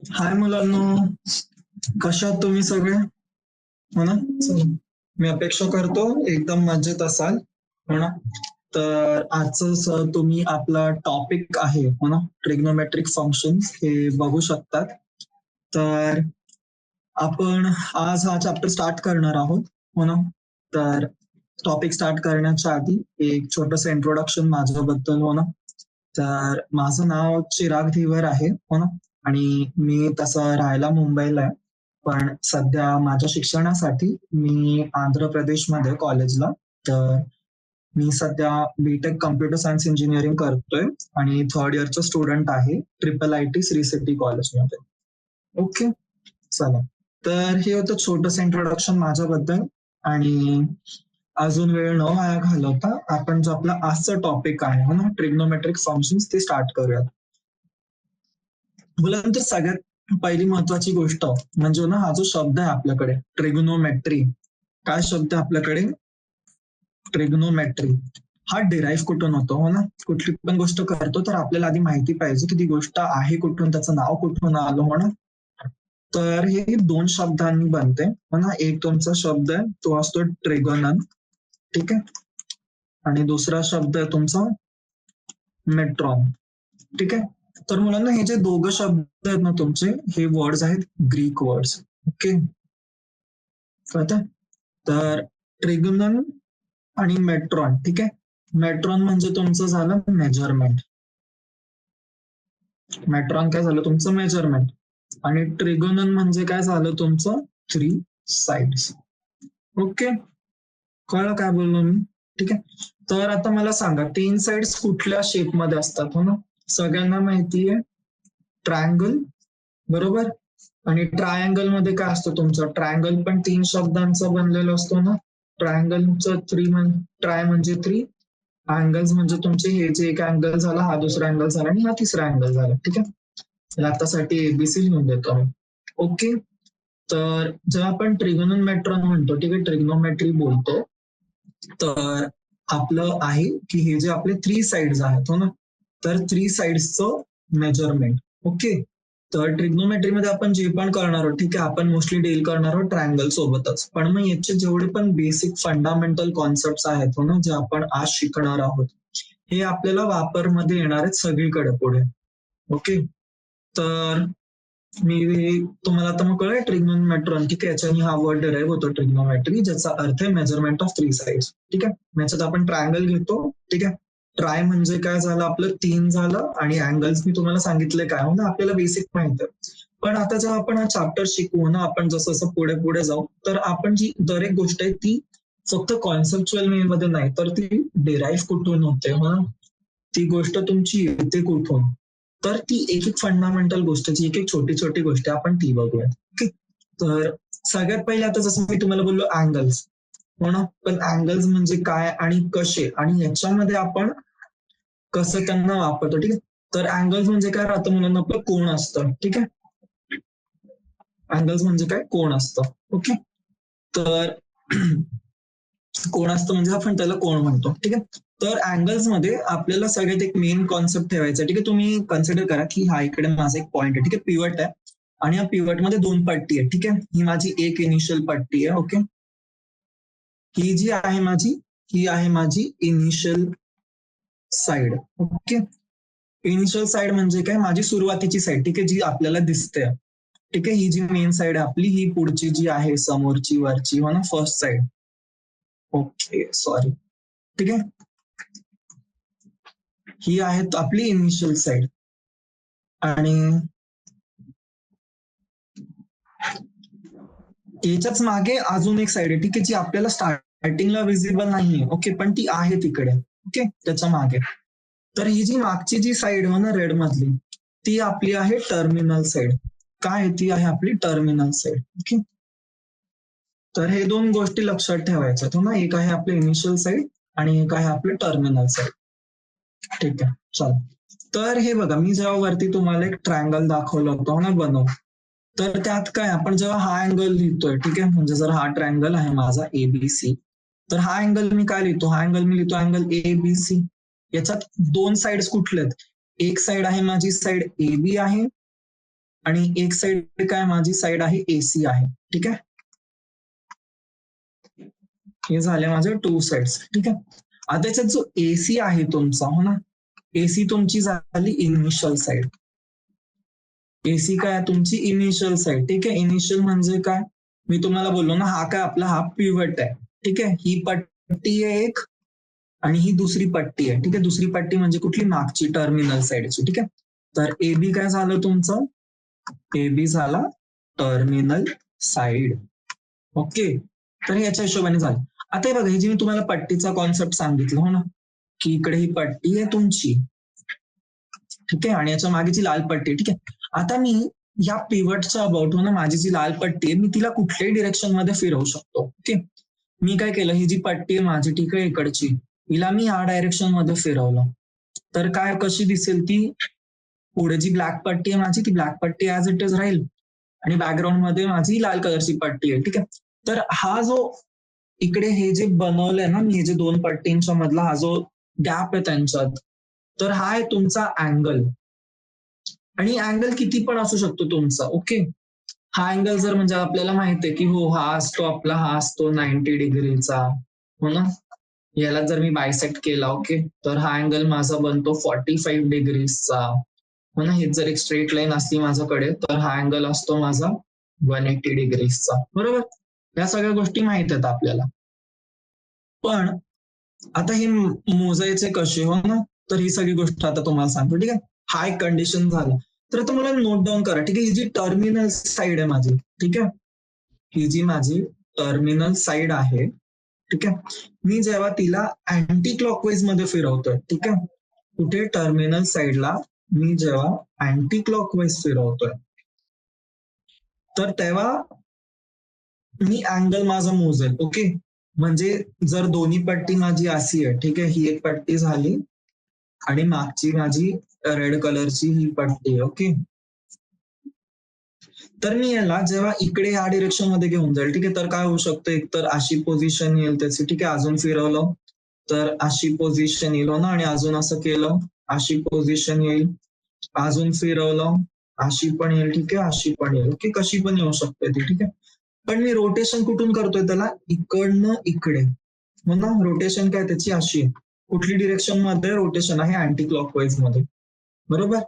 हाय मुलांनो, कशा आहात तुम्ही सगळे? हो ना. मी अपेक्षा करतो एकदम मजेत असाल, हो ना. तर आजचं तुम्ही आपला टॉपिक आहे, हो ना, ट्रिग्नोमेट्रिक फंक्शन्स हे बघू शकतात. तर आपण आज हा चॅप्टर स्टार्ट करणार आहोत, हो ना. तर टॉपिक स्टार्ट करण्याच्या आधी एक छोटंसं इंट्रोडक्शन माझ्याबद्दल, हो ना. तर माझं नाव चिराग धीवर आहे, हो ना. आणि मी तसं राहायला मुंबईला आहे, पण सध्या माझ्या शिक्षणासाठी मी आंध्र प्रदेशमध्ये कॉलेजला. तर मी सध्या बीटेक कम्प्युटर सायन्स इंजिनिअरिंग करतोय आणि थर्ड इयरचा स्टुडंट आहे IIIT श्री सिटी कॉलेजमध्ये. ओके, चला. तर हे होतं छोटंसं इंट्रोडक्शन माझ्याबद्दल. आणि अजून वेळ न वाया घालवता आपण जो आपला आजचा टॉपिक आहे, हो ना, ट्रिग्नोमेट्रिक फंक्शन्स, ते स्टार्ट करूयात. मुलांतर सगळ्यात पहिली महत्वाची गोष्ट म्हणजे ना, हा जो शब्द आहे आपल्याकडे ट्रिग्नोमेट्री, काय शब्द आहे आपल्याकडे? ट्रिग्नोमेट्री. हा डिराईव्ह कुठून होतो, हो ना. कुठली पण गोष्ट करतो तर आपल्याला आधी माहिती पाहिजे की ती गोष्ट आहे कुठून, त्याचं नाव कुठून आलं, हो ना. तर हे दोन शब्दांनी बनते, हो ना. एक तुमचा शब्द आहे तो असतो ट्रिगोनन, ठीक आहे. आणि दुसरा शब्द आहे तुमचा मेट्रॉन, ठीक आहे. तर मुलांना हे जे दोघं शब्द आहेत ना तुमचे, हे वर्ड्स आहेत ग्रीक वर्ड्स, ओके. कळतं? तर ट्रिगोनन आणि मेट्रॉन, ठीक आहे. मेट्रॉन म्हणजे तुमचं झालं मेजरमेंट. मेट्रॉन काय झालं तुमचं मेजरमेंट. आणि ट्रिगोनन म्हणजे काय झालं तुमचं थ्री साइड्स. ओके, कळलं काय बोललो मी? ठीक आहे. तर आता मला सांगा, तीन साइड्स कुठल्या शेपमध्ये असतात, हो ना. सगळ्यांना माहितीये ट्रायंगल, बरोबर. आणि ट्रायंगल मध्ये काय असतं तुमचं, ट्रायंगल पण तीन शब्दांचा बनलेला असतो ना. ट्रायंगलचं ट्राय म्हणजे थ्री, अँगल्स म्हणजे तुमचे हे जे एक अँगल झाला, हा दुसरा अँगल झाला आणि हा तिसरा अँगल झाला, ठीक आहे. आतासाठी एबीसी लिहून देतो मी. ओके. तर जेव्हा आपण ट्रिगोनोमेट्रॉन म्हणतो, ठीक आहे, ट्रिग्नोमेट्री बोलतो, तर आपलं आहे की हे जे आपले थ्री साइड्स आहेत, हो ना. तर थ्री साइड्सचं मेजरमेंट, ओके. तर ट्रिग्नोमेट्रीमध्ये आपण जे पण करणार आहोत, ठीक आहे, आपण मोस्टली डील करणार आहोत ट्रायंगल सोबतच. पण मग याचे जेवढे पण बेसिक फंडामेंटल कॉन्सेप्ट आहेत, हो ना, जे आपण आज शिकणार आहोत, हे आपल्याला वापरमध्ये येणार आहेत सगळीकडे पुढे, ओके. तर मी तुम्हाला आता मग कळलं ट्रिग्नोमेट्रॉन, ठीक आहे. याच्याने हा वर्ड डिराईव्ह होतो ट्रिग्नोमेट्री, ज्याचा अर्थ आहे मेजरमेंट ऑफ थ्री साइड्स, ठीक आहे. याच्यात आपण ट्रायंगल घेतो, ठीक आहे. ट्राय म्हणजे काय झालं आपलं, तीन झालं. आणि अँगल्स मी तुम्हाला सांगितले काय, हो ना, आपल्याला बेसिक माहिती आहे. पण आता जेव्हा आपण हा चॅप्टर शिकू ना, आपण जसं जसं पुढे पुढे जाऊ, तर आपण जी दर एक गोष्ट आहे ती फक्त कॉन्सेप्च्युअल वे मध्ये नाही, तर ती डिराईव्ह कुठून होते, हो ना, ती गोष्ट तुमची येते कुठून, तर ती एक एक फंडामेंटल गोष्टची एक एक छोटी छोटी गोष्ट आपण ती बघूया, ओके. तर सगळ्यात पहिले आता जसं मी तुम्हाला बोललो अँगल्स, हो ना. पण अँगल्स म्हणजे काय आणि कसे, आणि याच्यामध्ये आपण कसं त्यांना वापरतो, ठीक आहे. तर अँगल्स म्हणजे काय राहतं म्हणून आपलं कोण असतं, ठीक आहे. अँगल्स म्हणजे काय, कोण असतं, ओके. तर कोण असतं म्हणजे आपण त्याला कोण म्हणतो, ठीक आहे. तर अँगल्स मध्ये आपल्याला सगळ्यात एक मेन कॉन्सेप्ट ठेवायचा, ठीक आहे. तुम्ही कन्सिडर करा की हा इकडे माझा एक पॉईंट आहे, ठीक आहे, पिवट आहे. आणि या पिवट मध्ये दोन पट्टी आहे, ठीक आहे. ही माझी एक इनिशियल पट्टी आहे, ओके. ही जी आहे माझी, ही आहे माझी initial side, okay. Initial side म्हणजे काय, माझी सुरुवातीची साइड, ठीक आहे, जी आपल्याला दिसते, ठीक आहे. ही जी मेन साइड आहे आपली, ही पुढची जी आहे समोरची वरची, हो ना, फर्स्ट साइड, ओके, सॉरी, ठीक आहे. ही आहे आपली इनिशियल साइड. आणि याच्याच मागे अजून एक साइड आहे, ठीक आहे, जी आपल्याला स्टार्टिंगला विजिबल नाहीये, ओके, पण ती आहे तिकडे, ओके, त्याच्या मागे. तर ही जी मागची जी साइड हो ना रेड मधली, ती आपली आहे टर्मिनल साइड. काय ती आहे आपली टर्मिनल साइड, ओके. तर हे दोन गोष्टी लक्षात ठेवायच्या, हो ना. एक आहे आपली इनिशियल साइड आणि एक आहे आपली टर्मिनल साइड, ठीक आहे. चल, तर हे बघा, मी जेव्हा वरती तुम्हाला एक ट्रायंगल दाखवलं होतं, हो ना, बनव. तर त्यात काय, आपण जेव्हा हा अँगल लिहितोय, ठीक आहे, म्हणजे जर हा ट्रायंगल आहे माझा एबीसी, तर हा अँगल मी काय लिहितो, हा अँगल मी लिहितो अँगल एबीसी. याच्यात दोन साइड कुठले आहेत, एक साइड आहे माझी साइड ए बी आहे, आणि एक साईड काय माझी साईड आहे एसी आहे. ठीक आहे, हे झाले माझे 2 साइड्स. ठीक आहे, आता याच्यात जो एसी आहे तुमचा, हो ना, एसी तुमची झाली इनिशियल साईड. एसी काय तुमची इनिशियल साईड. ठीक आहे, इनिशियल म्हणजे काय, मी तुम्हाला बोललो ना, हा काय आपला हा पिव्हट आहे. ठीक आहे, ही पट्टी आहे एक आणि ही दुसरी पट्टी आहे. ठीक आहे, दुसरी पट्टी म्हणजे कुठली, मागची टर्मिनल साईडची. ठीक आहे, तर एबी काय झालं तुमचं, एबी झाला टर्मिनल साईड. ओके, तर याच्या हिशोबाने झालं. आता हे बघा, हे जे मी तुम्हाला पट्टीचा कॉन्सेप्ट सांगितलं, हो ना, की इकडे ही पट्टी आहे तुमची. ठीक आहे, आणि याच्या मागेची लाल पट्टी. ठीक आहे, आता मी या पिवटच्या अबाउट, हो ना, माझी जी लाल पट्टी आहे, मी तिला कुठल्याही डिरेक्शन मध्ये फिरवू शकतो. ओके, मी काय केलं, ही जी पट्टी आहे माझी, ठीक आहे, इकडची, हिला मी या डायरेक्शन मध्ये फिरवलं, तर काय कशी दिसेल ती, पुढे जी ब्लॅक पट्टी आहे माझी, ती ब्लॅक पट्टी ऍज इट इज राहील आणि बॅकग्राऊंड मध्ये माझी लाल कलरची पट्टी आहे. ठीक आहे, तर हा जो इकडे हे जे बनवलंय ना मी, हे जे दोन पट्टींच्या मधला हा जो गॅप आहे त्यांच्यात, तर हा आहे तुमचा अँगल. आणि अँगल किती पण असू शकतो तुमचा. ओके, हा अँगल जर म्हणजे आपल्याला माहित आहे की हो हा असतो आपला, हा असतो 90 डिग्रीचा, हो ना, याला जर मी बायसेक्ट केला, ओके, तर हा अँगल माझा बनतो 45 डिग्रीचा, हो ना. हे जर एक स्ट्रेट लाईन असली माझ्याकडे, तर हा अँगल असतो माझा 180 डिग्रीचा. बरोबर, या सगळ्या गोष्टी माहित आहेत आपल्याला. पण आता हे मोजायचे कसे, हो ना, तर ही सगळी गोष्ट आता तुम्हाला सांगतो. ठीक आहे, हा एक कंडिशन झाला. तर आता मला नोट डाऊन करा. ठीक आहे, ही जी टर्मिनल साईड आहे माझी, ठीक आहे, ही जी माझी टर्मिनल साईड आहे, ठीक आहे, मी जेव्हा तिला अँटी क्लॉकवाईज मध्ये फिरवतोय, ठीक आहे, कुठे टर्मिनल साईडला मी जेव्हा अँटी क्लॉकवाईज फिरवतोय, तर तेव्हा मी अँगल माझा मोजेल. ओके, म्हणजे जर दोन्ही पट्टी माझी अशी आहे, ठीक आहे, ही एक पट्टी झाली आणि मागची माझी रेड कलरची ही पट्टी आहे. ओके, तर मी याला जेव्हा इकडे या डिरेक्शन मध्ये घेऊन जाईल, ठीक आहे, तर काय होऊ शकतं, एक तर अशी पोझिशन येईल त्याची, ठीक आहे, अजून फिरवलं तर अशी पोझिशन येईल, हो ना, आणि अजून असं केलं अशी पोझिशन येईल, अजून फिरवलं अशी पण येईल, ठीक आहे, अशी पण येईल. ओके, कशी पण येऊ शकते ती. ठीक आहे, पण मी रोटेशन कुठून करतोय त्याला, इकडनं इकडे, हो ना, रोटेशन काय त्याची अशी, कुठली डिरेक्शन मध्ये रोटेशन आहे, अँटी क्लॉकवाईज मध्ये. बरोबर,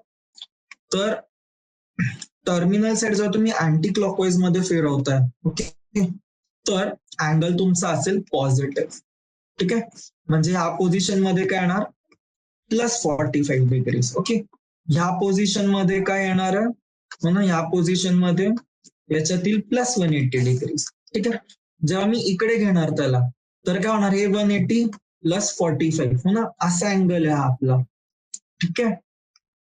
तर टर्मिनल साईड जर तुम्ही अँटी क्लॉकवाईज मध्ये फिरवताय, ओके, तर अँगल तुमचा असेल पॉझिटिव्ह. ठीक आहे, म्हणजे ह्या पोझिशन मध्ये काय येणार, +45 डिग्रीज. ओके, ह्या पोझिशन मध्ये काय येणार आहे, हो ना, ह्या पोझिशन मध्ये याच्यातील +180 डिग्रीज. ठीक आहे, जेव्हा मी इकडे घेणार त्याला, तर काय होणार, हे 180 +45, हो ना, असा अँगल आहे हा आपला. ठीक आहे,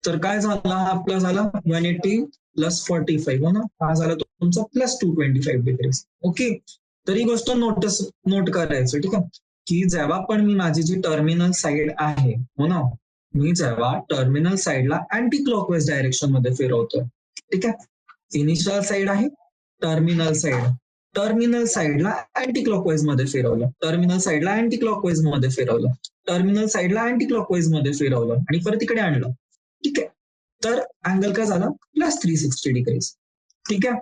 तर काय झाला, हा आपला झाला 180 +45, हो ना, हा झाला तुमचा +225 डिग्रीज. ओके, तर ही गोष्ट नोट करायचं. ठीक आहे, की जेव्हा पण मी माझी जी टर्मिनल साईड आहे, हो ना, मी जेव्हा टर्मिनल साईडला अँटी क्लॉकवाईज डायरेक्शन मध्ये फिरवतोय, ठीक आहे, इनिशियल साईड आहे टर्मिनल साईड, टर्मिनल साईडला अँटी क्लॉकवाईज मध्ये फिरवलं, टर्मिनल साईडला अँटी क्लॉकवाईज मध्ये फिरवलं, टर्मिनल साईडला अँटी क्लॉकवाईज मध्ये फिरवलं आणि परत इकडे आणलं. ठीक आहे, तर अँगल काय झाला, +360 डिग्रीज. ठीक आहे,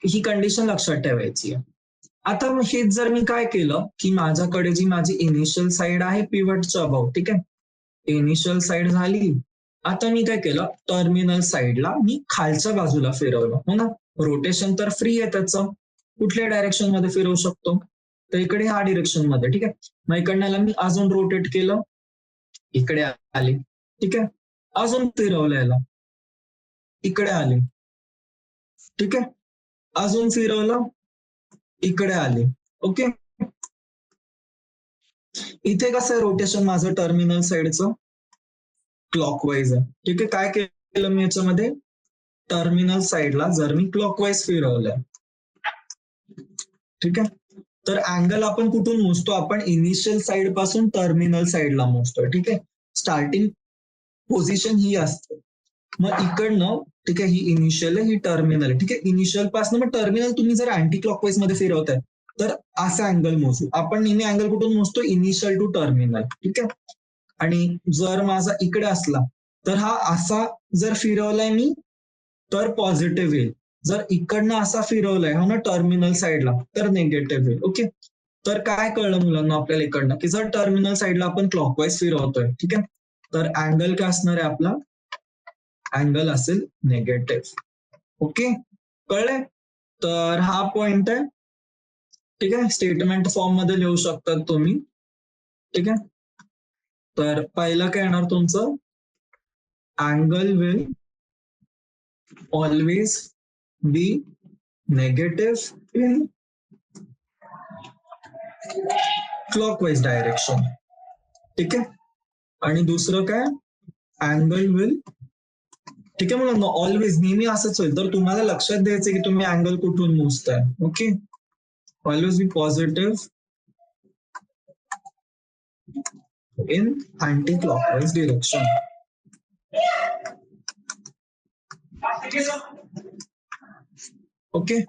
ही कंडिशन लक्षात ठेवायची आहे. आता हेच जर मी काय केलं, की माझ्याकडे जी माझी इनिशियल साईड आहे पिवटच्या अबाउट, ठीक आहे, इनिशियल साईड झाली. आता मी काय केलं, टर्मिनल साईडला मी खालच्या बाजूला फिरवलं, हो ना, रोटेशन तर फ्री आहे त्याचं, कुठल्या डायरेक्शन मध्ये फिरवू शकतो, तर इकडे ह्या डिरेक्शन मध्ये. ठीक आहे, मग इकडनं मी अजून रोटेट केलं, इकडे आले, ठीक आहे, अजून फिरवलं याला, इकडे आले, ठीक आहे, अजून फिरवलं, इकडे आले. ओके, इथे कसं आहे रोटेशन माझं टर्मिनल साईडचं क्लॉकवाईज आहे. ठीक आहे, काय केलं मी याच्यामध्ये, टर्मिनल साईडला जर मी क्लॉकवाईज फिरवलंय, ठीक आहे, तर अँगल आपण कुठून मोजतो, आपण इनिशियल साईड पासून टर्मिनल साईडला मोजतोय. ठीक आहे, स्टार्टिंग पोझिशन ही असते, मग इकडनं, ठीक आहे, ही इनिशियल आहे, ही टर्मिनल आहे. ठीक आहे, इनिशियल पासून मग टर्मिनल तुम्ही जर अँटी क्लॉकवाईज मध्ये फिरवताय, तर असा अँगल मोजू आपण. नेहमी अँगल कुठून मोजतो, इनिशियल टू टर्मिनल. ठीक आहे, आणि जर माझा इकडे असला, तर हा असा जर फिरवलाय मी, तर पॉझिटिव्ह येईल. जर इकडनं असा फिरवलाय हो ना टर्मिनल साईडला तर निगेटिव्ह येईल. ओके, तर काय कळलं मुलांना आपल्याला इकडनं की जर टर्मिनल साईडला आपण क्लॉकवाईज फिरवतोय, ठीक आहे, तर अँगल काय असणार आहे आपला, अँगल असेल निगेटिव्ह. ओके, कळलंय? तर हा पॉइंट आहे, ठीक आहे, स्टेटमेंट फॉर्म मध्ये लिहू शकतात तुम्ही. ठीक आहे, तर पहिलं काय येणार तुमचं, angle will always be negative in clockwise direction. ठीक आहे, आणि दुसरं काय, अँगल विल, ठीक आहे मुलांना, ऑलवेज नेहमी असंच होईल. तर तुम्हाला लक्षात द्यायचं की तुम्ही अँगल कुठून मोजताय. Okay, always be positive in anti clockwise direction. Okay,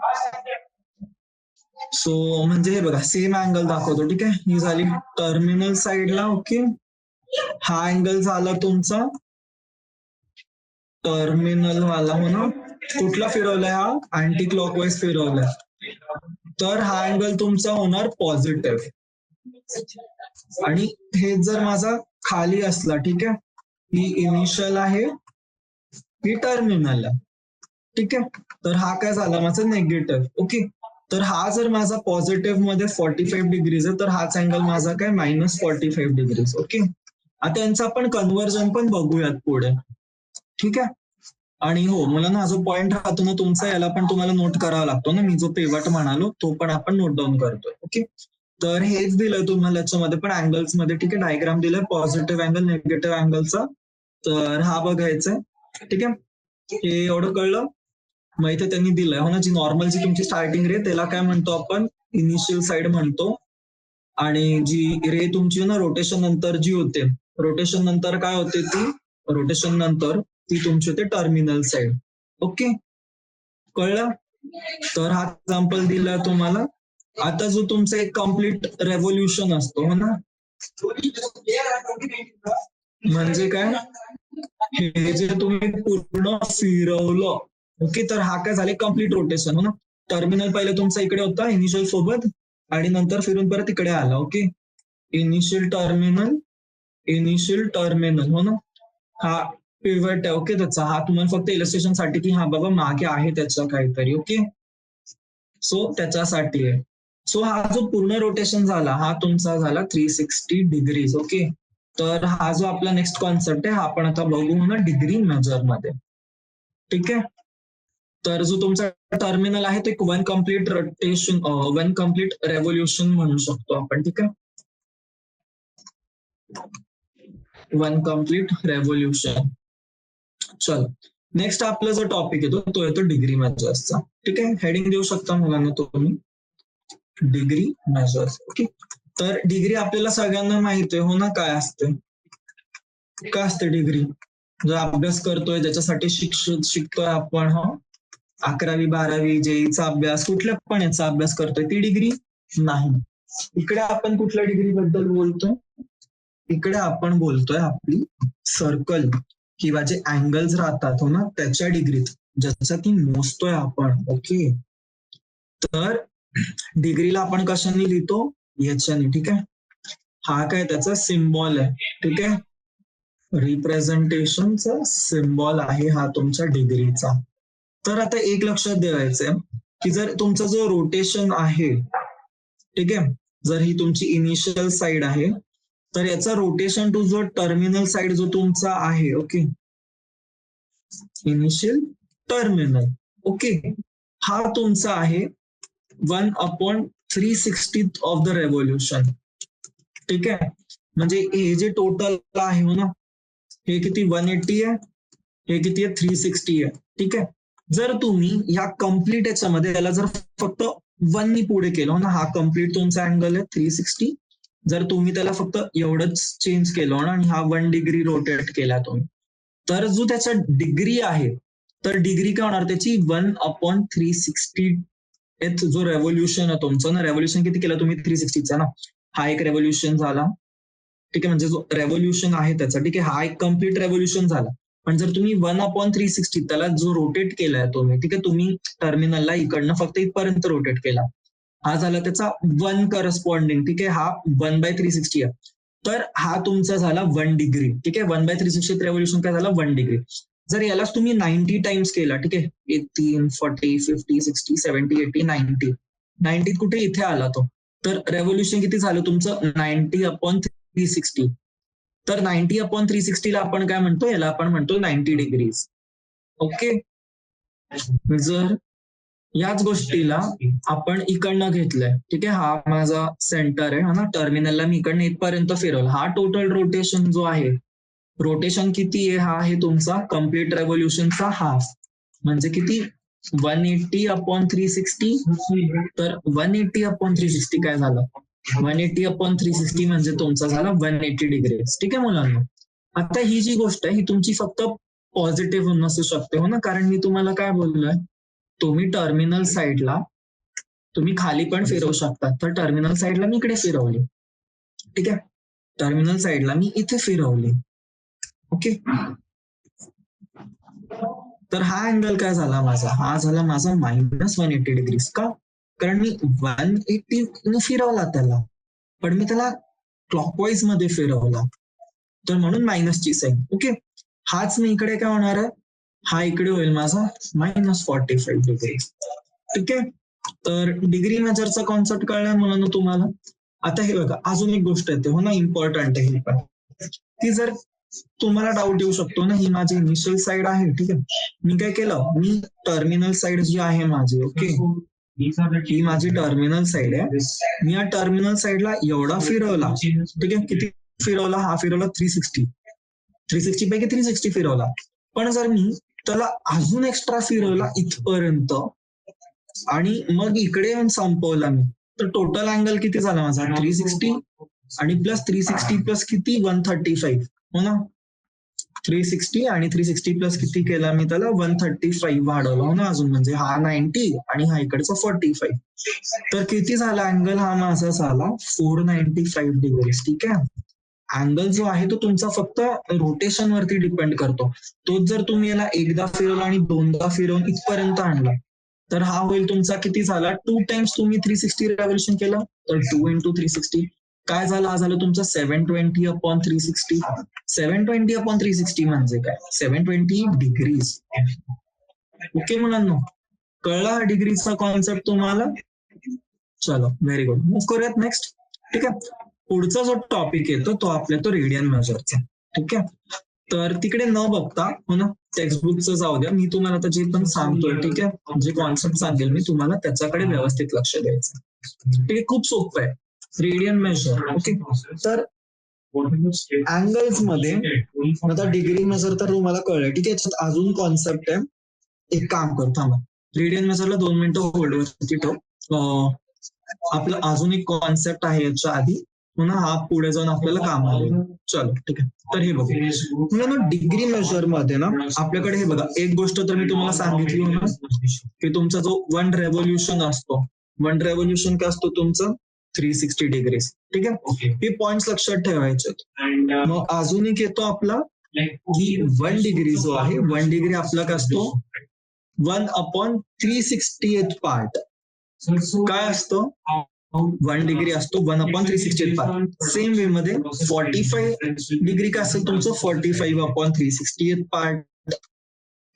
so म्हणजे हे बघा सेम अँगल दाखवतो. ठीक आहे, ही झाली टर्मिनल साइडला. ओके, हा अँगल झाला तुमचा टर्मिनल वाला हो ना, कुठला फिरवलाय, हा अँटी क्लॉकवाईज फिरवलाय, तर हा अँगल तुमचा होणार पॉझिटिव्ह. आणि हे जर माझा खाली असला, ठीक आहे, ही इनिशियल आहे, ही टर्मिनल आहे. ठीक आहे, तर हा काय झाला माझा निगेटिव्ह. ओके, तर हा जर माझा पॉझिटिव्ह मध्ये 45 डिग्रीज आहे, तर हाच अँगल माझा काय -45 डिग्रीज. ओके, आता यांचं आपण कन्व्हर्जन पण बघूयात पुढे. ठीक आहे, आणि हो मला ना जो पॉइंट राहतो ना तुमचा, याला पण तुम्हाला नोट करावा लागतो ना, मी जो पेवट म्हणालो तो पण आपण नोट डाऊन करतोय. ओके, तर हेच दिलंय तुम्हाला याच्यामध्ये पण अँगल्स मध्ये. ठीक आहे, डायग्राम दिलाय पॉझिटिव्ह अँगल निगेटिव्ह अँगलचा, तर हा बघायचा आहे. ठीक आहे, हे एवढं कळलं. मग इथे त्यांनी दिलंय हो ना, जी नॉर्मल जी तुमची स्टार्टिंग रे त्याला काय म्हणतो आपण, इनिशियल साइड म्हणतो, आणि जी रे तुमची ना रोटेशन नंतर जी होते, रोटेशन नंतर काय होते ती, रोटेशन नंतर ती तुमची होते टर्मिनल साइड. ओके, कळलं? तर हा एक्झाम्पल दिला तुम्हाला. आता जो तुमचा एक कम्प्लीट रेव्होल्युशन असतो हो ना, म्हणजे काय, हे जे तुम्ही पूर्ण फिरवलं, ओके, तर हा काय झाले कम्प्लीट रोटेशन हो ना. टर्मिनल पहिले तुमचा इकडे होता इनिशियल सोबत, आणि नंतर फिरून परत इकडे आला. ओके, इनिशियल टर्मिनल हो ना, हा पिव्हट आहे. ओके, त्याचा हा तुम्हाला फक्त इलस्ट्रेशन साठी की हा बाबा मागे आहे त्याच्या काहीतरी. ओके, सो त्याच्यासाठी आहे. सो हा जो पूर्ण रोटेशन झाला हा तुमचा झाला 360 डिग्रीज. ओके, तर हा जो आपला नेक्स्ट कॉन्सेप्ट आहे हा आपण आता बघू ना डिग्री मेजर मध्ये. ठीक आहे, तर जो तुमचा टर्मिनल आहे तो एक one complete rotation, one complete revolution म्हणू शकतो आपण. ठीक आहे, वन कम्प्लीट रेव्होल्युशन. चल, नेक्स्ट आपला जो टॉपिक येतो तो येतो डिग्री मेजर्सचा. ठीक आहे, हेडिंग देऊ शकता मुलांना तुम्ही, डिग्री मेजर्स. ओके, तर डिग्री आपल्याला सगळ्यांना माहिती आहे हो ना काय असते, काय असते डिग्री. जो अभ्यास करतोय ज्याच्यासाठी शिकतोय आपण, हो 11वी 12वी जेईचा अभ्यास, कुठल्या पण याचा अभ्यास करतोय, ती डिग्री नाही. इकडे आपण कुठल्या डिग्री बद्दल बोलतोय, इकडे आपण बोलतोय आपली सर्कल किंवा जे अँगल्स राहतात हो ना त्याच्या डिग्रीत, ज्याचा ती मोजतोय आपण. ओके, तर डिग्रीला आपण कशाने लिहितो, याच्याने. ठीक आहे, हा काय त्याचा सिम्बॉल आहे. ठीक आहे, रिप्रेझेंटेशनचा सिम्बॉल आहे हा तुमच्या डिग्रीचा. तर आता एक लक्षात द्यायचंय की जर तुमचा जो रोटेशन आहे, ठीक आहे, जर ही तुमची इनिशियल साइड आहे, तर याचा रोटेशन टू जो टर्मिनल साइड जो तुमचा आहे, ओके, इनिशियल टर्मिनल, ओके, हा तुमचा आहे 1/360 ऑफ द रेव्होल्युशन. ठीक आहे, म्हणजे हे जे टोटल आहे हो ना, हे किती 180 आहे, हे किती आहे 360 आहे. ठीक आहे, जर तुम्ही ह्या कम्प्लीट याच्यामध्ये याला जर फक्त 1 नी पुढे केलं ना, हा कम्प्लीट तुमचा अँगल आहे 360, जर तुम्ही त्याला फक्त एवढंच चेंज केलं ना आणि हा 1 डिग्री रोटेट केला तुम्ही, तर जो त्याचा डिग्री आहे, तर डिग्री काय होणार त्याची 1/360 जो रेव्होल्युशन आहे तुमचं ना, रेव्होल्युशन किती केलं तुम्ही 360चा ना, हा एक रेव्होल्युशन झाला. ठीक आहे, म्हणजे जो रेव्होल्युशन आहे त्याचा, ठीक आहे, हा एक कम्प्लीट रेव्होल्युशन झाला. पण जर तुम्ही 1/360 त्याला जो रोटेट केलाय तुम्ही, ठीक आहे, तुम्ही टर्मिनलला इकडनं फक्त इथपर्यंत रोटेट केला, हा झाला त्याचा 1 करस्पॉन्डिंग, ठीक आहे, हा 1/360 आहे. तर हा तुमचा झाला 1 डिग्री, ठीक आहे. 1/360 रेव्होल्युशन काय झाला 1 डिग्री. जर यालाच तुम्ही 90 टाइम्स केला, ठीक आहे, 18, 40, 50, 60, 70, 80, 90, 90 कुठे इथे आला तो, तर रेव्होल्युशन किती झालं तुमचं 90/360. तर 90/360 ला आपण काय म्हणतो, याला आपण म्हणतो 90 डिग्रीज. ओके. जर याच गोष्टीला आपण इकडनं घेतलंय, ठीक आहे, हा माझा सेंटर आहे ना, टर्मिनलला मी इकडनं इथपर्यंत फिरवलं, हा टोटल रोटेशन जो आहे, रोटेशन किती आहे, हा आहे तुमचा कम्प्लीट रेव्होल्युशनचा हाफ, म्हणजे किती 180/360. तर 180/360 काय झालं, 180/360 म्हणजे तुमचा झाला 180 डिग्री, ठीक आहे मुलांना. आता ही जी गोष्ट आहे ही तुमची फक्त पॉझिटिव्ह नसू शकते, हो ना, कारण मी तुम्हाला काय बोललोय, तुम्ही टर्मिनल साईडला तुम्ही खाली पण फिरवू शकता. तर टर्मिनल साईडला मी इकडे फिरवली, ठीक आहे, टर्मिनल साईडला मी इथे फिरवली. ओके. तर हा अँगल काय झाला माझा, हा झाला माझा -180 डिग्रीज. का? कारण मी 180 फिरवला त्याला, पण मी त्याला क्लॉकवाईज मध्ये फिरवला, तर म्हणून मायनसची साईन. ओके. हाच मी इकडे काय होणार आहे, हा इकडे होईल माझा -45 डिग्री, ठीक आहे. तर डिग्री मेजरचा कॉन्सेप्ट कळलाय मुलांना तुम्हाला. आता हे बघा, अजून एक गोष्ट येते, हो ना, इम्पॉर्टंट आहे ही पण, की जर तुम्हाला डाऊट येऊ शकतो ना, ही माझी इनिशियल साईड आहे, ठीक आहे, मी काय केलं, मी टर्मिनल साईड जी आहे माझी, ओके, ही माझी टर्मिनल साईड आहे, मी या टर्मिनल साईडला एवढा फिरवला, ठीक आहे, किती फिरवला, हा फिरवला 360 पैकी 360 फिरवला. पण जर मी त्याला अजून एक्स्ट्रा फिरवला इथपर्यंत आणि मग इकडे येऊन संपवला मी, तर टोटल अँगल किती झाला माझा 360 आणि प्लस 360 प्लस किती 135, हो ना, 360 आणि 360 प्लस किती केला मी त्याला 135 वाढवला, हो ना, अजून, म्हणजे हा 90 आणि हा इकडचा 45. तर किती झाला अँगल, हा माझा झाला 495 डिग्री, ठीक आहे. अँगल जो आहे तो तुमचा फक्त रोटेशन वरती डिपेंड करतो. तोच जर तुम्ही याला एकदा फिरवला आणि दोनदा फिरवून इथपर्यंत आणला, तर हा होईल तुमचा किती झाला, 2 टाइम्स तुम्ही 360 रेव्होल्युशन केलं, तर 2 × 360 काय झालं, हा झालं तुमचा 720/360. 720/360 म्हणजे काय, 720 डिग्रीज. ओके मुलांना, कळला हा डिग्रीचा कॉन्सेप्ट तुम्हाला. चलो, व्हेरी गुड. मूव्ह करूयात नेक्स्ट, ठीक आहे. पुढचा जो टॉपिक येतो तो आपल्या तो रेडियन मेजरचा, ठीक आहे. तर तिकडे न बघता, हो ना, टेक्स्टबुकचं जाऊ द्या, मी तुम्हाला आता जे पण सांगतोय, ठीक आहे, जे कॉन्सेप्ट सांगेल मी तुम्हाला त्याच्याकडे व्यवस्थित लक्ष द्यायचं, ठीक आहे. खूप सोपं आहे रेडियन मेजर. ओके. तर अँगल्स मध्ये आता डिग्री मेजर तर तुम्हाला कळलंय, ठीक आहे. याच्यात अजून कॉन्सेप्ट आहे, एक काम कर, थांबा, रेडियन मेजरला 2 मिनिटं होल्डवरती ठेव. आपलं अजून एक कॉन्सेप्ट आहे याच्या आधी, पुन्हा हा पुढे जाऊन आपल्याला काम आले. चलो, ठीक आहे. तर हे बघा, डिग्री मेजर मध्ये ना आपल्याकडे हे बघा, एक गोष्ट तर मी तुम्हाला सांगितली ना, की तुमचा जो 1 रेव्होल्युशन असतो, 1 रेव्होल्युशन काय असतो तुमचं 360 डिग्रीज, ठीक आहे. हे पॉइंट लक्षात ठेवायचे. मग अजून एक येतो आपला, की 1 डिग्री जो आहे, 1 डिग्री आपला काय असतो 1/360th पार्ट. काय असतो 1 डिग्री असतो 1/360th पार्ट. सेम वे मध्ये 45 डिग्री काय असेल तुमचं 45/360th पार्ट,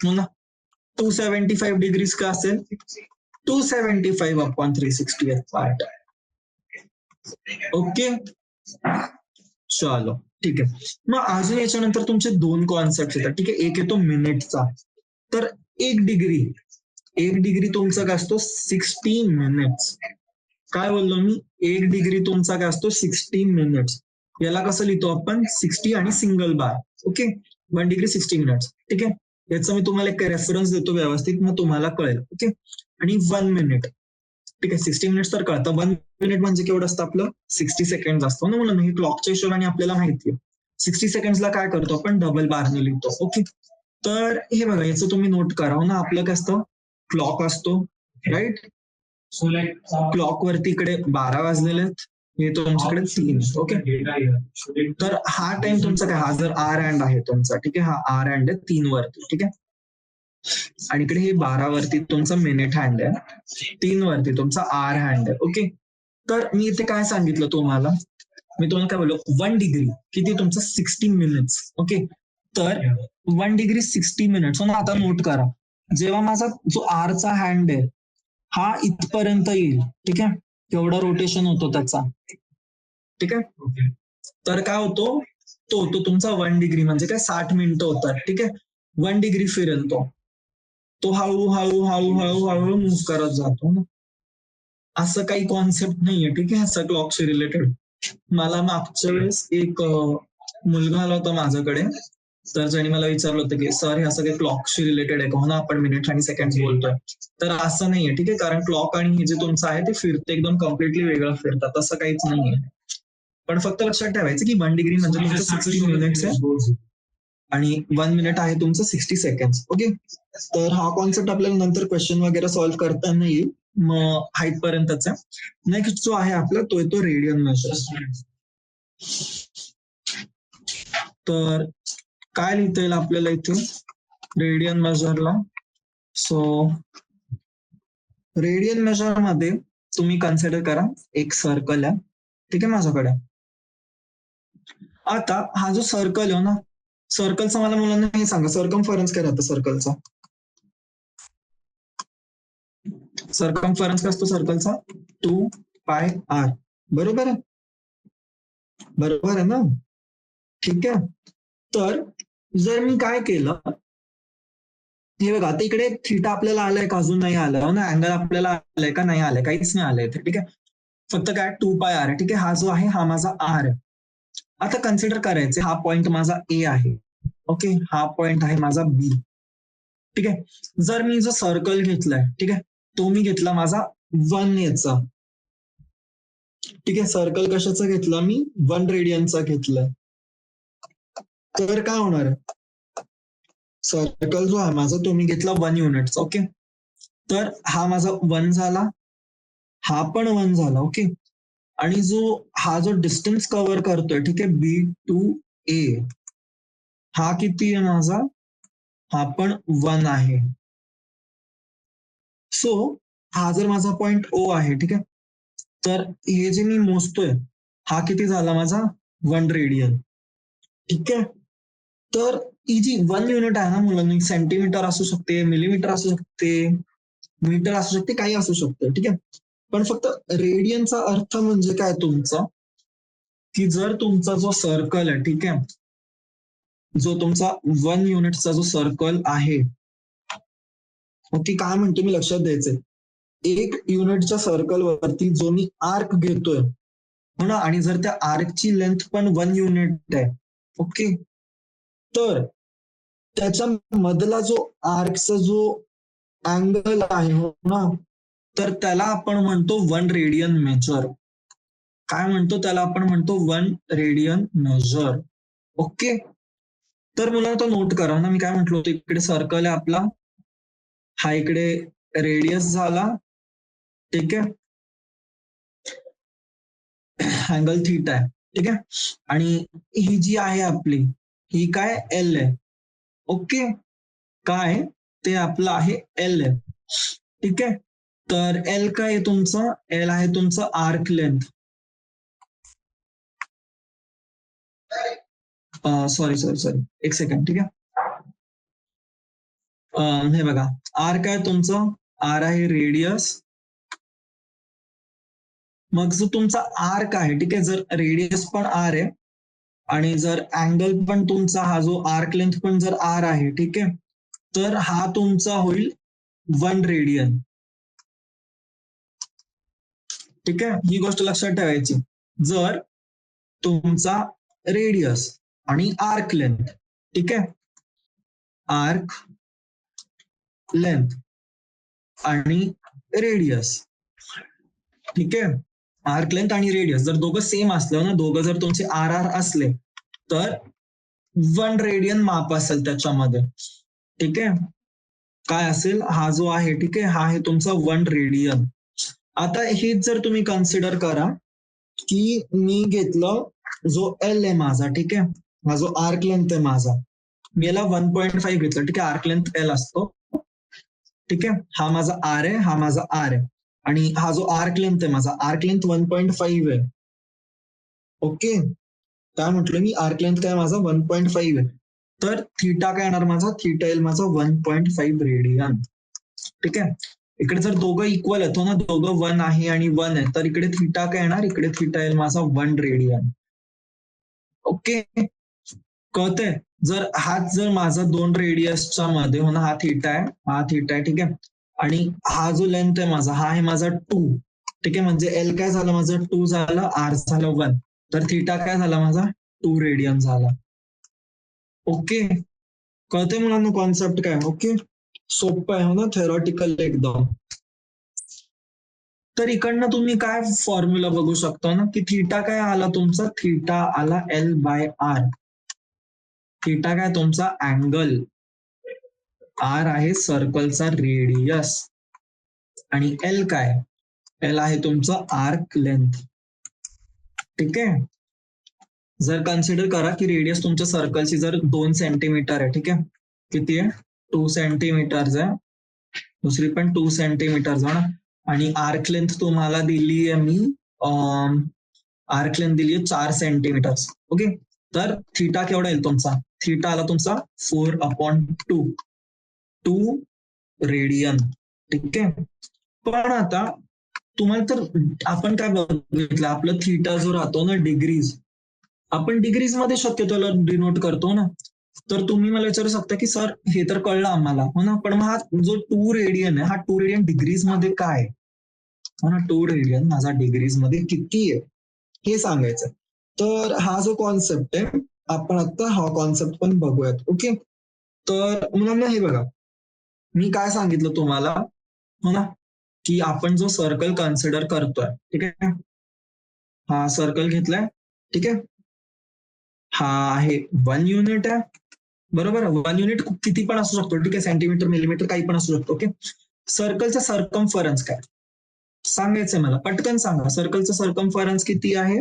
हो ना. 275 डिग्रीज काय असेल 275/360th पार्ट. ओके. चलो, ठीक आहे. मग अजून याच्यानंतर तुमचे 2 कॉन्सेप्ट येतात, ठीक आहे. एक येतो मिनिटचा. तर 1 डिग्री तुमचा काय असतो 60 मिनिट्स. काय बोललो मी, 1 डिग्री तुमचा काय असतो 60 मिनिट्स. याला कसं लिहितो आपण 60 आणि सिंगल बार. ओके. 1 डिग्री 60 मिनिट्स, ठीक आहे. याचा मी तुम्हाला एक रेफरन्स देतो व्यवस्थित, मग तुम्हाला कळेल. ओके. आणि 1 मिनिट, ठीक आहे. 60 मिनिट्स तर कळतं, 1 मिनिट म्हणजे केवढं असतं आपलं 60 सेकंड असतो ना म्हणून, हे क्लॉकच्या हिशोबाने आपल्याला माहिती आहे. 60 सेकंड्सला काय करतो आपण डबल बारने लिहितो. ओके. तर हे बघा, याचं तुम्ही नोट करा ना, आपलं काय असतं क्लॉक असतो, राईट. क्लॉक वरती इकडे 12 वाजलेले आहेत, हे तुमच्याकडे 3. ओके, तर हा टाइम तुमचा काय, हा जर आर अँड आहे तुमचा, ठीक आहे, हा आर अँड आहे 3 वरती, ठीक आहे, आणि इकडे हे 12 वरती तुमचा मिनिट हँड आहे, 3 वरती तुमचा आर हँड आहे. ओके, तर मी इथे काय सांगितलं तुम्हाला, मी तुम्हाला काय बोललो, 1 डिग्री किती तुमचं 60 मिनिट्स. ओके, तर 1 डिग्री 60 मिनिट्स. आता नोट करा, जेव्हा माझा जो आरचा हँड आहे हा इथपर्यंत येईल, ठीक आहे, केवढा रोटेशन होतो त्याचा, ठीक आहे, तर काय होतो, तो होतो तुमचा 1 डिग्री, म्हणजे काय 60 मिनिटं होतात, ठीक आहे, 1 डिग्री फिरेल तो हळूहळू हळूहळू हळूहळू मूव्ह करत जातो ना. असं काही कॉन्सेप्ट नाहीये, ठीक आहे, असं क्लॉकशी रिलेटेड. मला मागच्या वेळेस एक मुलगा आला होता माझ्याकडे, तर ज्याने मला विचारलं होतं की सर हे असं काही क्लॉकशी रिलेटेड आहे का, हो ना, आपण मिनिट आणि सेकंड बोलतोय, तर असं नाहीये, ठीक आहे, कारण क्लॉक आणि हे जे तुमचं आहे ते फिरते एकदम कम्प्लिटली वेगळं फिरतात, असं काहीच नाहीये. पण फक्त लक्षात ठेवायचं की 1 डिग्री म्हणजे तुमचं 60 मिनिट्स आहे आणि 1 मिनिट आहे तुमचं 60 सेकंड. ओके, तर हा कॉन्सेप्ट आपल्याला नंतर क्वेश्चन वगैरे सॉल्व्ह करताना येईल, मग हाईट पर्यंतच आहे. नेक्स्ट जो आहे आपला तो येतो रेडियन मेजर. तर काय लिहिता येईल आपल्याला इथे रेडियन मेजरला. सो रेडियन मेजर मध्ये तुम्ही कन्सिडर करा एक सर्कल आहे, ठीक आहे माझ्याकडे. आता हा जो सर्कल आहे ना, सर्कलचा मला मुलांना हे सांगा, सर्कमफरन्स काय राहतं सर्कलचा, सर्कमफरन्स काय असतो सर्कलचा, 2πr, बरोबर आहे, बरोबर आहे ना, ठीक आहे. तर जर मी काय केलं, हे बघा आता इकडे थिटा आपल्याला आलाय का, अजून नाही आलं ना, अँगल आपल्याला आलाय का, नाही आलाय, काहीच नाही आलंय, ठीक आहे, फक्त काय 2πr आहे, ठीक आहे, हा जो आहे हा माझा आर आहे. आता कन्सिडर करायचे हा पॉइंट माझा ए आहे, ओके, हा पॉइंट आहे माझा बी, ठीक आहे. जर मी जो सर्कल घेतलाय, ठीक आहे, तो मी घेतला माझा 1 याचा, ठीक आहे, सर्कल कशाचा घेतला मी, 1 रेडियनचा घेतलाय, तर काय होणार आहे, सर्कल जो आहे माझा तो मी घेतला 1 युनिटचा, ओके, तर हा माझा 1 झाला, हा पण 1 झाला, ओके, आणि हा जो डिस्टन्स कव्हर करतोय, ठीक आहे, बी टू ए, हा किती आहे माझा, हा पण 1 आहे. सो हा जर माझा पॉइंट ओ आहे, ठीक आहे, तर हे जे मी मोजतोय हा किती झाला माझा 1 रेडियन, ठीक आहे. तर ही जी 1 युनिट आहे ना मुलांनी, सेंटीमीटर असू शकते, मिलीमीटर असू शकते, मीटर असू शकते, काही असू शकते, ठीक आहे, पण फक्त रेडियनचा अर्थ म्हणजे काय तुमचा, की जर तुमचा जो सर्कल आहे, ठीक आहे, जो तुमचा 1 युनिटचा जो सर्कल आहे, ओके, काय म्हणतो मी लक्षात द्यायचंय, 1 युनिटच्या सर्कल वरती जो मी आर्क घेतोय, हो ना, आणि जर त्या आर्कची लेंथ पण 1 युनिट आहे, ओके, तर त्याच्या मधला जो आर्कचा जो अँगल आहे, हो ना, तर त्याला आपण म्हणतो 1 रेडियन मेजर. काय म्हणतो त्याला आपण म्हणतो 1 रेडियन मेजर, ओके. तर मुलांना तो नोट करा ना, मी काय म्हटलं होतं, इकडे सर्कल आहे आपला, हा इकडे रेडियस झाला, ठीक आहे, अँगल थीटा आहे, ठीक आहे, आणि ही जी आहे आपली ही काय एल आहे, ओके, काय ते आपलं आहे एल आहे, ठीक आहे. तर एल काय आहे तुमचं, एल आहे तुमचं arc length, sorry sorry sorry एक सेकंड, ठीक आहे, हे बघा आर काय तुमचं, आर आहे रेडियस, मग जो तुमचा आर्क आहे, ठीक आहे, जर रेडियस पण आर आहे आणि जर अँगल पण तुमचा हा जो आर्क लेंथ पण जर आर आहे, ठीक आहे, तर हा तुमचा होईल 1 रेडियन, ठीक आहे, ही गोष्ट लक्षात ठेवायची. जर तुमचा रेडियस आणि आर्क लेंथ, ठीक आहे, आर्क लेंथ आणि रेडियस, ठीक आहे, आर्क लेंथ आणि रेडियस जर दोघं सेम असलं ना, दोघं जर तुमचे आर आर असले, तर 1 रेडियन माप असेल त्याच्यामध्ये, ठीक आहे, काय असेल, हा जो आहे, ठीक आहे, हा आहे तुमचा 1 रेडियन. आता हेच जर तुम्ही कन्सिडर करा की मी घेतलं जो एल आहे माझा, ठीक आहे, हा जो आर्क लेंथ आहे माझा, मी याला 1.5 घेतलं, ठीक आहे, आर्क लेंथ एल असतो, ठीक आहे, हा माझा आर आहे, हा माझा आर आहे, आणि हा जो आर्क लेंथ आहे माझा, आर्क लेंथ 1.5 आहे. ओके, काय म्हटलं मी, आर्क लेंथ काय माझा 1.5 आहे, तर थिटा काय येणार माझा, थिटा येईल माझा 1.5 रेडियन. ठीक आहे, इकडे जर दोघं इक्वल येतो ना, दोघं 1 आहे आणि 1 आहे, तर इकडे थिटा काय येणार, इकडे थिटा येईल माझा 1 रेडियन. ओके, कळतंय? जर हाच जर माझा 2 रेडियसच्या मध्ये हो ना, हा थिटा आहे, हा थिटा आहे, ठीक आहे, आणि हा जो लेंथ आहे माझा, हा आहे माझा 2, ठीक आहे, म्हणजे एल काय झालं माझं 2 झालं, आर झालं 1, तर थिटा काय झाला माझा 2 रेडियन झाला. ओके, कळतंय मुलांना कॉन्सेप्ट काय? ओके, सोपं आहे हो ना, थेरॉटिकल एकदम. तर इकडनं तुम्ही काय फॉर्म्युला बघू शकता ना, की थिटा काय आला तुमचा, थिटा आला एल बाय आर. थिटा काय तुमचा अँगल, आर आहे सर्कलचा रेडियस, आणि एल काय, एल आहे तुमचा आर्क लेंथ. ठीक आहे, जर कन्सिडर करा की रेडियस तुमच्या सर्कलची जर 2 सेंटीमीटर आहे, ठीक आहे, किती आहे 2 सेंटीमीटर आहे, दुसरी पण 2 सेंटीमीटर आहे ना, आणि आर्क लेंथ तुम्हाला दिली आहे मी, आर्क लेंथ दिली आहे 4 सेंटीमीटर. ओके, तर थिटा केवढा येईल तुमचा, थिटा आला तुमचा 4/2 रेडियन. ठीक आहे, पण आता तुम्हाला तर आपण काय बघितलं, आपलं थिटा जो राहतो ना डिग्रीज, आपण डिग्रीज मध्ये शक्यतो डिनोट करतो ना, तर तुम्ही मला विचारू शकता की सर हे तर कळलं आम्हाला हो ना, पण मग हा जो 2 रेडियन आहे, हा 2 रेडियन डिग्रीज मध्ये काय हो ना, 2 रेडियन माझा डिग्रीज मध्ये किती आहे हे सांगायचं. तर हा जो कॉन्सेप्ट आहे, आपण आता हा कॉन्सेप्ट पण बघूयात. ओके, तर मुलांना हे बघा, मी काय सांगितलं तुम्हाला हो ना, की आपण जो सर्कल कन्सिडर करतोय, ठीक आहे, हा सर्कल घेतलाय, ठीक आहे, हा आहे 1 युनिट आहे, बरोबर, 1 युनिट किती पण असू शकतो, ठीक आहे, सेंटीमीटर मिलीमीटर काही पण असू शकतो. ओके, सर्कलचा सर्कमफरन्स काय सांगायचंय मला, पटकन सांगा, सर्कलचा सर्कमफरन्स किती आहे,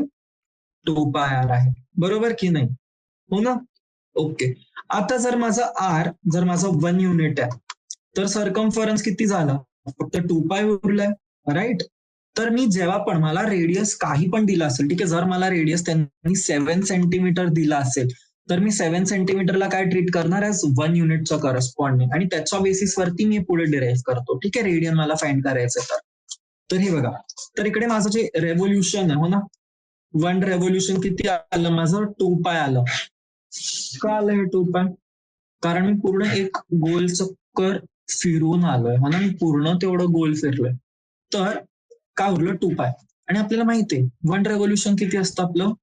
2πr आहे, बरोबर की नाही, हो ना. ओके, आता जर माझा आर, जर माझा 1 युनिट आहे, तर सर्कमफरन्स किती झाला, फक्त 2π उरलाय, राईट. तर मी जेव्हा पण मला रेडियस काही पण दिला असेल, ठीक आहे, जर मला रेडियस त्यांनी 7 सेंटीमीटर दिला असेल, तर मी 7 सेंटीमीटरला काय ट्रीट करणार आहे, 1 युनिटचा करस्पॉन्डिंग, आणि त्याच्या बेसिसवरती मी पुढे डिराईव्ह करतो. ठीक आहे, रेडियन मला फाइंड करायचं तर हे बघा, तर इकडे माझं जे रेव्होल्युशन आहे हो ना, 1 रेव्होल्युशन किती आलं माझं, 2π आलं. का आलं हे 2π, कारण मी पूर्ण एक गोल चक्कर फिरून आलोय हो ना, मी पूर्ण तेवढं गोल फिरलोय, तर काय उरलं 2π. आणि आपल्याला माहिती आहे 1 रेव्होल्युशन किती असतं आपलं,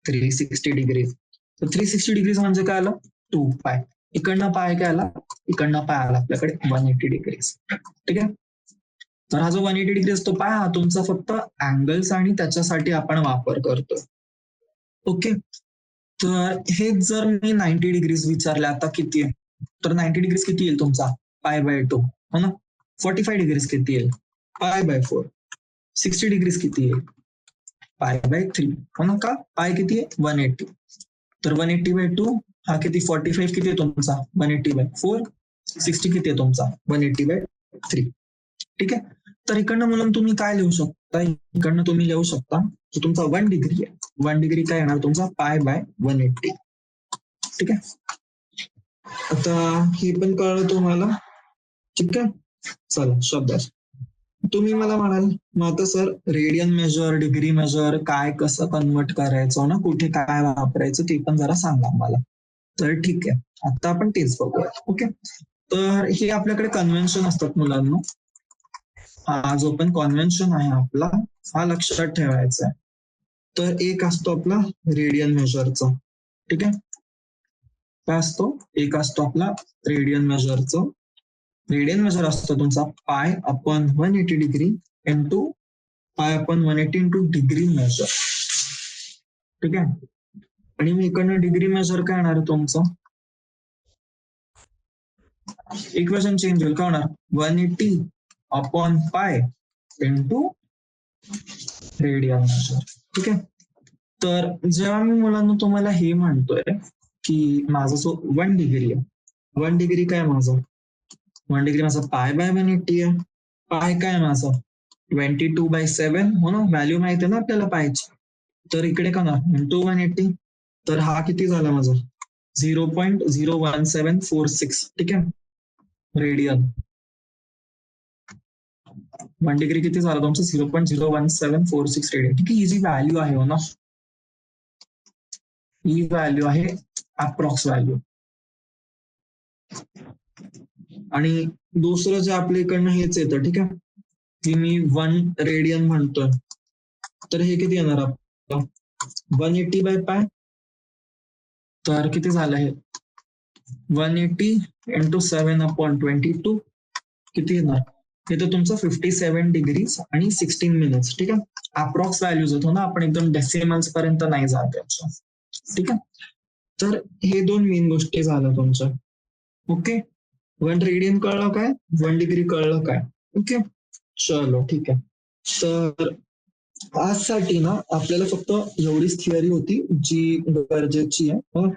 360 डिग्रीज. तर 360 डिग्रीज म्हणजे काय आलं, 2π. इकडनं पाय काय आला, इकडनं पाय आला आपल्याकडे 180 डिग्रीज. ठीक आहे, तर हा जो 180 डिग्री असतो पाय, हा तुमचा फक्त अँगल्स आणि त्याच्यासाठी आपण वापर करतो. ओके, तर हे जर मी 90 डिग्रीज विचारले आता किती आहे, तर 90 डिग्रीज किती येईल तुमचा, π/2 हो ना. 45 डिग्रीज किती येईल, π/4. 60 डिग्रीज किती येईल, π/3 हो ना, का पाय किती आहे 180, तर 180/2 हा किती, 45 किती आहे तुमचा 180/4, 60 किती आहे तुमचा 180/3. ठीक आहे, तर इकडनं म्हणून तुम्ही काय लिहू शकता, इकडनं तुम्ही लिहू शकता की तुमचा 1 डिग्री आहे, 1 डिग्री काय येणार तुमचा π/180. ठीक आहे, आता हे पण कळलं तुम्हाला, ठीक आहे. चला शब्दास, तुम्ही मला म्हणाल मग आता sir radian measure, degree measure काय कसं कन्वर्ट करायचं ना, कुठे काय वापरायचं ते पण जरा सांगा मला. तर ठीक आहे, आता आपण तेच बघूया. ओके, तर हे आपल्याकडे कन्व्हेन्शन असतात मुलांना, हा जो पण कॉन्व्हेन्शन आहे आपला, हा लक्षात ठेवायचा आहे. तर एक असतो आपला रेडियन मेजरचा, ठीक आहे, काय असतो, एक असतो आपला रेडियन मेजरचा, रेडियन मेजर असतो तुमचा π/180 degree into π/180 into degree major. ठीक आहे, आणि मी इकडनं डिग्री मेजर काय येणार तुमचं, इक्वेशन चेंज होईल, काय होणार 180/π इंटू रेडियन मेजर. ठीक आहे. तर जेव्हा मी मुलांना तुम्हाला हे म्हणतोय की माझा जो 1 डिग्री आहे, 1 डिग्री काय माझं, 1 डिग्री माझा पाय बाय 180 आहे. पाय काय माझा 22/7, हो ना, व्हॅल्यू माहिती आहे ना आपल्याला पायची. तर इकडे का ना इंटू 180, तर हा किती झाला माझा 0.01746, ठीक आहे, रेडियन. 1 डिग्री किती झाला तुमचं 0.01746 रेडियन, ठीक आहे. ही जी व्हॅल्यू आहे हो ना, ही व्हॅल्यू आहे अप्रॉक्स व्हॅल्यू. आणि दुसरं जे आपल्या इकडनं हेच येतं, ठीक आहे, की मी 1 रेडियन म्हणतोय, तर हे किती येणार आपलं 180/π, तर किती झालं हे 180 × 7/22, किती येणार हे तर तुमचं 57 डिग्रीज आणि 16 मिनिट्स, ठीक आहे. अप्रॉक्स व्हॅल्यूज होतो ना, आपण एकदम डेसिमल्स पर्यंत नाही जात त्याच्या, ठीक आहे. तर हे 2 मेन गोष्टी झाल्या तुमच्या. ओके, 1 रेडियन कळलं काय, 1 डिग्री कळलं काय, ओके. चलो ठीक आहे. तर आजसाठी ना आपल्याला फक्त एवढीच थिअरी होती जी गरजेची आहे.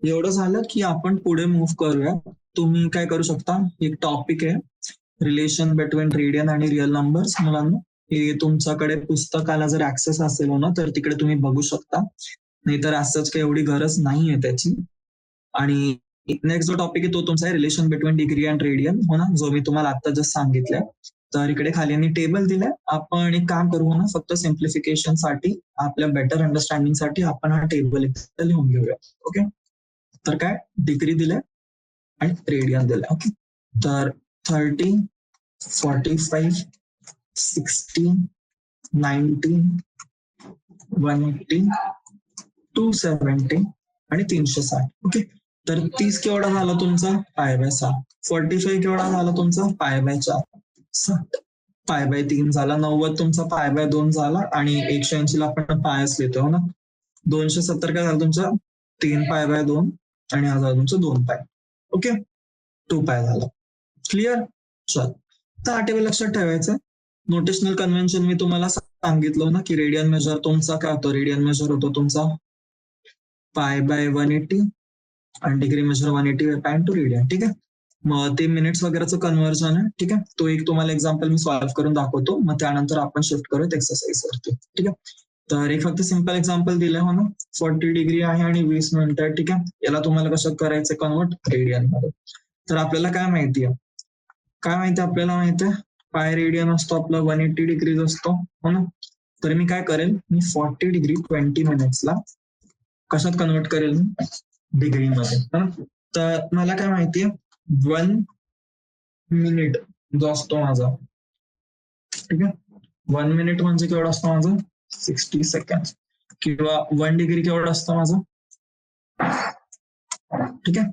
एवढं झालं की आपण पुढे मूव्ह करूया. तुम्ही काय करू शकता, एक टॉपिक आहे रिलेशन बिटवीन रेडियन आणि रिअल नंबर्स. मुलांना हे तुमच्याकडे पुस्तकाला जर ऍक्सेस असेल ना, तर तिकडे तुम्ही बघू शकता, नाहीतर असंच काही एवढी गरज नाहीये त्याची. आणि नेक्स्ट जो टॉपिक आहे तो तुमचा आहे relation between degree and radian, हो ना, जो मी तुम्हाला आता जस्ट सांगितलंय. तर इकडे खाली यांनी टेबल दिलाय. आपण एक काम करू ना, फक्त सिम्प्लिफिकेशन साठी, आपल्या बेटर अंडरस्टँडिंग साठी आपण हा टेबल लिहून घेऊया. ओके, तर काय डिग्री दिलाय आणि रेडियन दिलाय. ओके, तर 30, 45, 60, 90, 180, 270 आणि 360. ओके, तर 30 केवढा झाला तुमचा π/6, 45 केवढा झाला तुमचा π/4, 60 π/3 झाला, 90 तुमचा π/2 झाला, आणि 180 ला आपण पायच लिहितो, हो ना. 270 काय झालं तुमचा 3 π/2 आणि हा झाला तुमचा 2 π. ओके, 2 π झाला. क्लिअर. चल, तर हा टेबल लक्षात ठेवायचं. नोटेशनल कन्व्हेन्शन मी तुम्हाला सांगितलं ना, की रेडियन मेजर तुमचा काय होतो, रेडियन मेजर होतो तुमचा π/180 आणि डिग्री मेजर 180/π × रेडियन, ठीक आहे. मग ते मिनिट्स वगैरेचं कन्व्हर्जन आहे, ठीक आहे. तो एक तुम्हाला एक्झाम्पल मी सॉल्व्ह करून दाखवतो, मग त्यानंतर आपण शिफ्ट करूयात एक्सरसाइज वरती, ठीक आहे. तर एक फक्त सिंपल एक्झाम्पल दिलंय, हो ना, 40 डिग्री आहे आणि 20 मिनिटं आहे, ठीक आहे. याला तुम्हाला कसं करायचं कन्वर्ट रेडियन मध्ये. तर आपल्याला काय माहितीये, आपल्याला माहितीये पाय रेडियन असतो आपला 180 डिग्रीज असतो, हो ना. तर मी काय करेल, मी 40 डिग्री 20 मिनिट्सला कशात कन्वर्ट करेल, डिग्री मध्ये. तर मला काय माहितीये 1 मिनिट जो असतो माझा, ठीक आहे, 1 मिनिट म्हणजे केवढा असतो माझा 60 सेकंड, किंवा 1 डिग्री केवढा असतो माझा, ठीक आहे.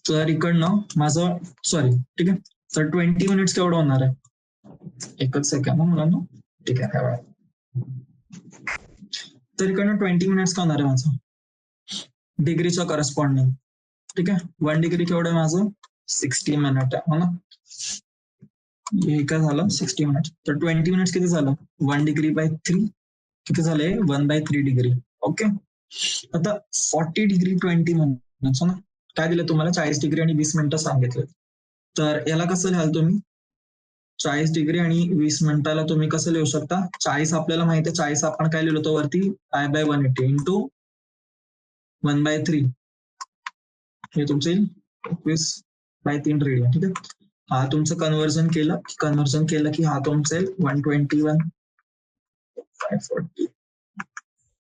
तर इकडनं माझं सॉरी, ठीक आहे, तर 20 मिनिट्स केवढं होणार आहे, एकच सेकंड मुलांना, ठीक आहे. काय तर इकडनं 20 मिनिट्स का होणार आहे माझं डिग्रीच्या करस्पॉन्डिंग, ठीक आहे. 1 डिग्री केवढं आहे माझं 60 मिनिट आहे, हो ना. हे काय झालं 60 मिनिट, तर 20 मिनिट्स किती झालं 1 डिग्री/3, किती झाले 1/3 डिग्री. ओके, आता 40 डिग्री 20 मिनिट्स, हो ना. काय दिलं तुम्हाला 40 डिग्री आणि 20 मिनिटं सांगितलं. तर याला कसं लिहाल तुम्ही, 40 डिग्री आणि 20 मिनिटाला तुम्ही कसं लिहू शकता, 40 आपल्याला माहिती आहे, 40 आपण काय लिहिलो होतो वरती π/180 इंटू 1/3, हे तुमचे 21/3 रेडियन, ठीक आहे. हा तुमचं कन्व्हर्जन केलं की हा तुमचे 121 540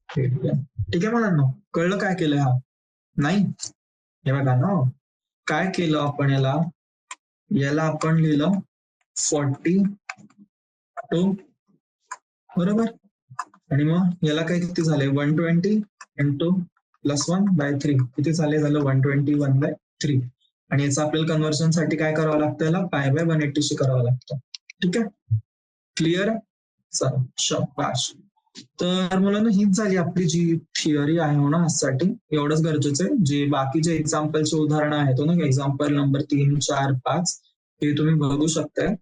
रेडियन, ठीक आहे. मला कळलं काय केलंय हा, नाही हे बघा ना, काय केलं आपण, याला आपण लिहिलं 42 बरोबर, आणि मग याला काय किती झाले 120 इंटू +1/3, किती झालं 121/3, आणि याचं आपल्याला कन्व्हर्जन साठी काय करावं लागतं, याला π/180 करावं लागतं, ठीक आहे. क्लिअर आहे, चला शाबाश. तर मला ना हीच झाली आपली जी थिअरी आहे ना आजसाठी, एवढंच गरजेचं आहे. जे बाकीचे एक्झाम्पलचे उदाहरणं आहेत ना, एक्झाम्पल नंबर 3, 4, 5 हे तुम्ही बघू शकताय.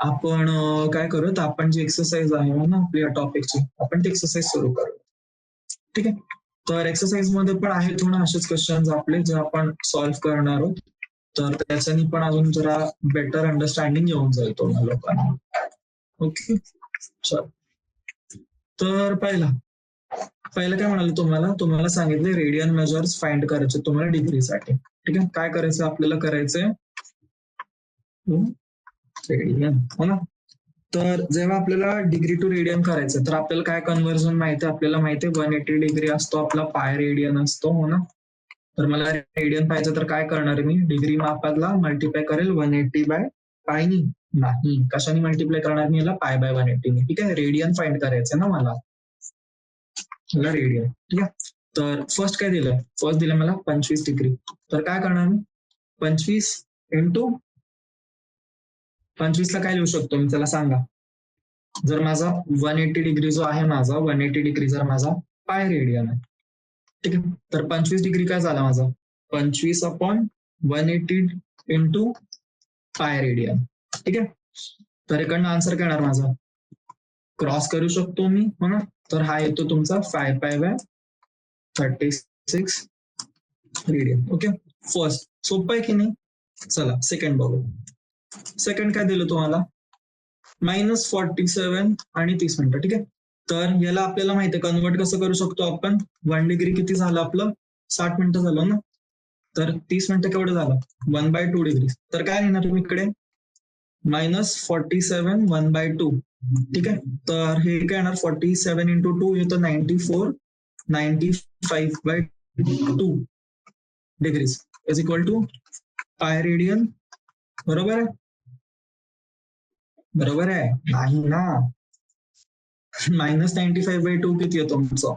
आपण काय करूयात, आपण जी एक्सरसाइज आहे ना आपल्या टॉपिकची, आपण ती एक्सरसाइज सुरू करू. ठीक आहे. तर एक्सरसाइज मध्ये पण आहे थोडं असेच क्वेश्चन आपले जे आपण सॉल्व्ह करणार आहोत. तर त्याच्यानी पण अजून जरा बेटर अंडरस्टँडिंग येऊन जाईल तुम्हाला लोकांना. ओके, चल. तर पहिलं काय म्हणाले तुम्हाला सांगितले रेडियन मेजर्स फाइंड करायचे तुम्हाला डिग्रीसाठी. ठीक आहे, काय करायचं आपल्याला करायचंय रेडियन, हो ना. तर जेव्हा आपल्याला डिग्री टू रेडियन करायचं तर आपल्याला काय कन्व्हर्जन माहिती आहे, आपल्याला माहिती आहे 180 डिग्री असतो आपला पाय रेडियन असतो, हो ना. तर मला रेडियन पाहिजे तर काय करणार मी, डिग्री मापातला मल्टिप्लाय करेल 180 बाय पायनी, नाही कशाने मल्टिप्लाय करणार मी याला, पाय बाय 180. ठीक आहे, रेडियन फाइंड करायचं ना मला रेडियन. ठीक आहे, तर फर्स्ट काय दिलं, फर्स्ट दिलं मला 25 डिग्री. तर काय करणार मी 25 इंटू 25 ला काय लिहू शकतो मी त्याला सांगा. जर माझा 180 डिग्री जो आहे माझा 180 डिग्री जर माझा पाय रेडियन आहे, ठीक आहे, तर 25 डिग्री काय झाला माझा 25 अपॉन 180 इंटू पाय रेडियन. ठीक आहे, तर इकडनं आन्सर काय येणार माझा, क्रॉस करू शकतो मी, हो ना. तर हा येतो तुमचा 5 pi by 36 radian. Okay, first सोपं आहे की नाही. चला सेकंड बघू. सेकंड काय दिलं तुम्हाला -47 आणि 30 मिनिटं. ठीक आहे, तर याला आपल्याला माहिती आहे कन्वर्ट कसं करू शकतो आपण. 1 डिग्री किती झालं आपलं 60 मिनिटं झालं ना, तर 30 मिनिटं केवढं झालं 1/2 डिग्री. तर काय लिहिणार तुम्ही इकडे -47 1/2. ठीक आहे, तर हे काय येणार 47 इंटू 2 येतं 94 95/2 degrees is equal to pi radian. बरोबर आहे, बरोबर आहे नाही ना. -95/2 किती आहे तुमचं,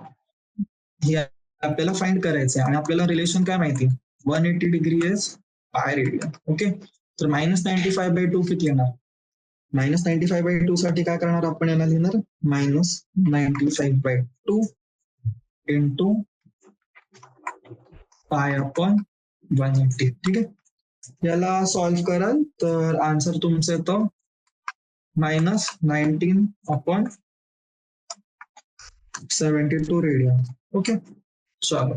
हे आपल्याला फाइंड करायचं आहे आणि आपल्याला रिलेशन काय माहिती 180 degree is pi radian. Okay, तर -95/2 किती येणार, -95/2 साठी काय करणार आपण याला लिहिणार -95/2 इंटू पाय अपॉन 180. ठीक आहे, याला सॉल्व्ह कराल तर आन्सर तुमचं येतं -19/72 रेडियन. ओके, चलो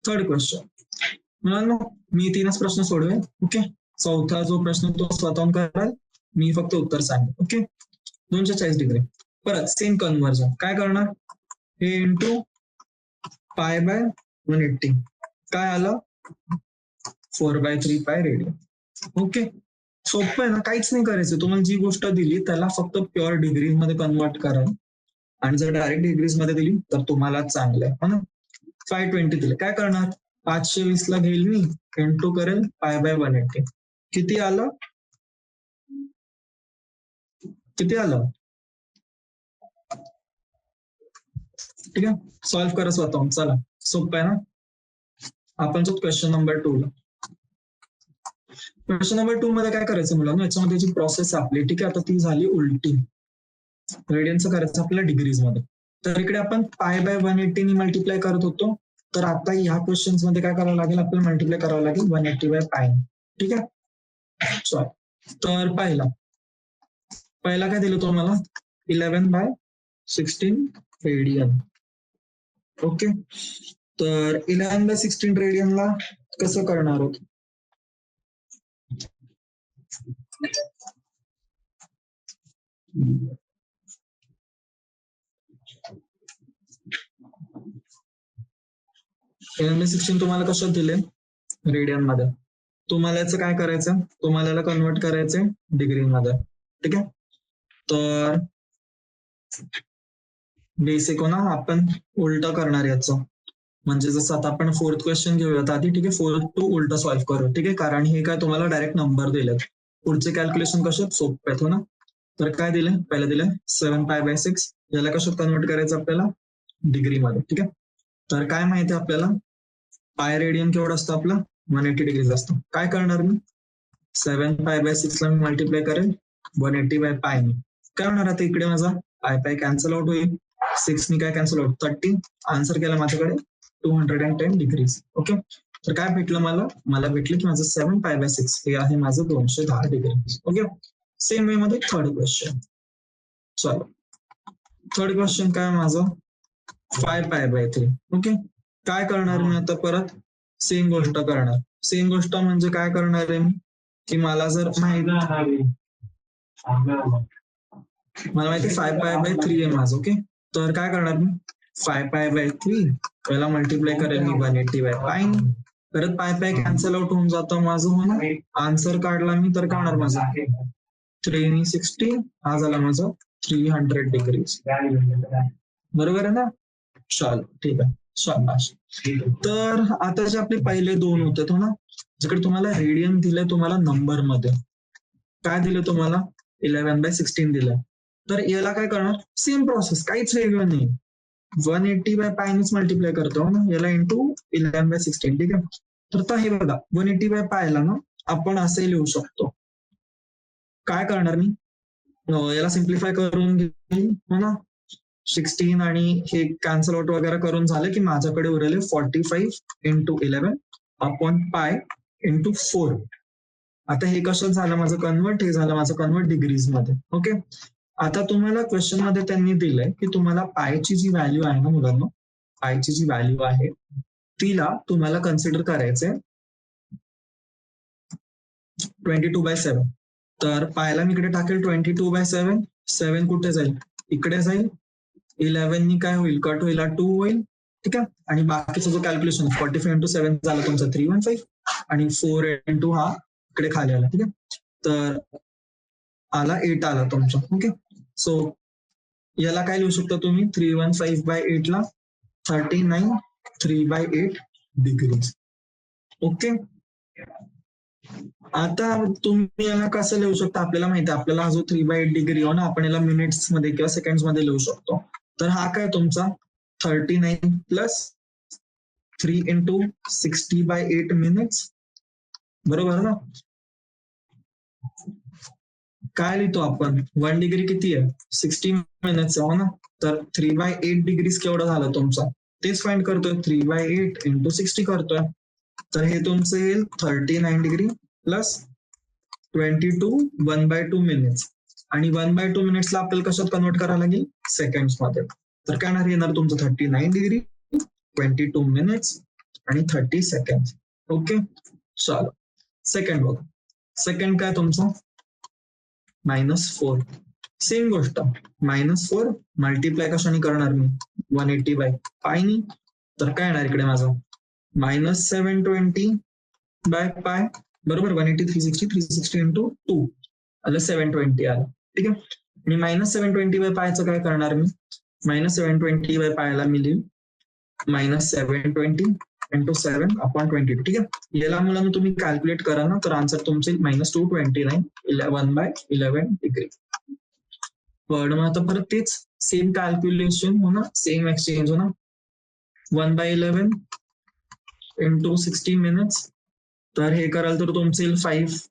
थर्ड क्वेश्चन. मुलांना मी 3च प्रश्न सोडवेन. ओके, चौथा जो प्रश्न तो स्वतःहून कराल, मी फक्त उत्तर सांगेन. ओके, 240 डिग्री परत सेम कन्व्हर्जन काय करणार, हे इंटू पाय बाय 180 काय आलं 4/3 पाय रेडियन. ओके, सोपं आहे ना, काहीच नाही करायचं. तुम्हाला जी गोष्ट दिली त्याला फक्त प्युअर डिग्री मध्ये कन्वर्ट करा आणि जर डायरेक्ट डिग्रीज मध्ये दिली तर तुम्हाला चांगलं आहे ना. 520 दिले काय करणार 520 ला घेईल मी इंटू करेल पाय बाय 180. किती आलं ठीक आहे, सॉल्व्ह करा स्वतःहून. चला सोपं आहे ना. आपण जो क्वेश्चन नंबर 2 मध्ये काय करायचं मुलांना, याच्यामध्ये जी प्रोसेस आपली ठीक आहे आता ती झाली उलटी. रेडियनचं करायचं आपल्याला डिग्रीज मध्ये, तर इकडे आपण पाय बाय 180 नि मल्टिप्लाय करत होतो. तर आता ह्या क्वेश्चन मध्ये काय करावं लागेल आपल्याला मल्टिप्लाय करावं लागेल 180 बाय पाय. ठीक आहे, सॉरी. तर पहिला काय दिलं तुम्हाला 11/16 रेडियन. ओके, तर 11/16 रेडियनला कसं करणार आहोत, तुम्हाला कशात दिले रेडियन मध्ये, तुम्हाला याचं काय करायचं, तुम्हाला याला कन्वर्ट करायचंय डिग्री मध्ये. ठीक आहे, तर बेसिक हो ना, आपण उलट करणार याचं. म्हणजे जसं आता आपण फोर्थ क्वेश्चन घेऊयात आधी. ठीक आहे, 4 टू उलट सॉल्व्ह करू. ठीक आहे, कारण हे काय तुम्हाला डायरेक्ट नंबर दिलेत, पुढचे कॅल्क्युलेशन कसे सोपे आहेत हो ना. तर काय दिलं, पहिलं दिलं 7 पाय बाय 6, याला कशात कन्वर्ट करायचं आपल्याला डिग्री मध्ये. ठीक आहे, तर काय माहिती आपल्याला पाय रेडियन केवढं असतं आपलं 180 डिग्रीज असतं. काय करणार मी 7 पाय बाय 6 ला मी मल्टिप्लाय करेल 180 बाय पाय. काय होणार आता इकडे माझा पाय पाय कॅन्सल आउट होईल, 6 नि काय कॅन्सल आउट 30. आन्सर केला माझ्याकडे 210 डिग्रीज. ओके, तर काय भेटलं मला भेटलं की माझं 7 पाय बाय 6 हे आहे माझं 210 डिग्री. ओके, सेम वे मध्ये थर्ड क्वेश्चन. चलो थर्ड क्वेश्चन काय माझं 5π/3. ओके, काय करणार मी आता परत सेम गोष्ट करणार. सेम गोष्ट म्हणजे काय करणार आहे मी की मला जर माहिती मला माहिती 5π/3 आहे माझं. ओके, तर काय करणार मी 5π/3 पहिला मल्टिप्लाय करेल मी 180/π परत पाय कॅन्सल आउट होऊन जातं माझं. म्हणून आन्सर काढला मी तर काय होणार माझा 360. हा झाला माझा 300 डिग्रीज. बरोबर आहे ना? चल ठीक आहे. शाबाश. तर आता जे आपले पहिले दोन होते हो ना, जिकडे तुम्हाला रेडियन दिलंय तुम्हाला नंबर मध्ये, काय दिलं तुम्हाला 11/16 दिलंय. तर याला काय करणार सेम प्रोसेस, काहीच वेगळं नाही. 180/π नेच मल्टिप्लाय करतो ना याला इंटू 11/16. ठीक आहे. तर हे बघा 180/π ला ना आपण असे लिहू शकतो. काय करणार मी याला सिम्प्लिफाय करून घेईल हो ना, 16 आणि हे कॅन्सल आउट वगैरे करून झालं की माझ्याकडे उरले 45 × 11/π × 4. आता हे कसं झालं माझं कन्वर्ट, हे झालं माझं कन्वर्ट डिग्रीज मध्ये. ओके, आता तुम्हाला क्वेश्चन मध्ये त्यांनी दिलंय की तुम्हाला पायची जी व्हॅल्यू आहे ना मुलांना, पायची जी व्हॅल्यू आहे तिला तुम्हाला कन्सिडर करायचंय 22/7. तर पायला मी इकडे टाकेल 22/7. 7 कुठे जाईल इकडे जाईल, 11 नी काय होईल कट होईल 2 होईल. ठीक आहे, आणि बाकीचा जो कॅल्क्युलेशन 45 × 7 झाला तुमचा 315 आणि 4 × हा इकडे खाली आला. ठीक आहे, तर आला 8 आला तुमचा. ओके, सो याला काय लिहू शकता तुम्ही 315/8 ला 39 3/8 डिग्रीज. ओके, आता तुम्ही याला कसं लिहू शकता, आपल्याला माहिती आहे आपल्याला हा जो 3/8 डिग्री हो ना आपण याला मिनिट्स मध्ये किंवा सेकंड्स मध्ये लिहू शकतो. तर हा काय तुमचा 39 प्लस 3 × 60/8 मिनिट्स. बरोबर ना? काय लिहितो आपण 1 डिग्री किती आहे 60 मिनिट्स हो ना, तर 3/8 डिग्रीज केवढा झाला तुमचा तेच फाइंड करतोय. 3/8 × 60 करतोय, तर हे तुमचं येईल 39 डिग्री प्लस 22 1/2 मिनिट्स. आणि 1/2 मिनिट्सला आपल्याला कशात कन्वर्ट करावं लागेल सेकंड्स मध्ये. तर काय येणार तुमचं 39 डिग्री 22 मिनिट्स आणि 30 सेकंड. ओके, चलो सेकंड बघ. सेकंड काय तुमचं -4. सेम गोष्ट -4 मल्टिप्लाय कशाने करणार मी 180/π नी. तर काय येणार इकडे माझं -720/π. बरोबर, 180 360 360 × 2 आलं 720 आलं. ठीक आहे, आणि -720/π काय करणार मी -720/π ला मी लिहू -720 × 7/22. ठीक आहे, याला मुलांना तुम्ही कॅल्क्युलेट करा ना, तर आन्सर तुमचे -229 1/11 डिग्री. पण मग आता परत तेच सेम कॅल्क्युलेशन हो ना, सेम एक्सचेंज हो ना, 1/11 × 60 मिनिट्स. तर हे कराल तर तुमचे 5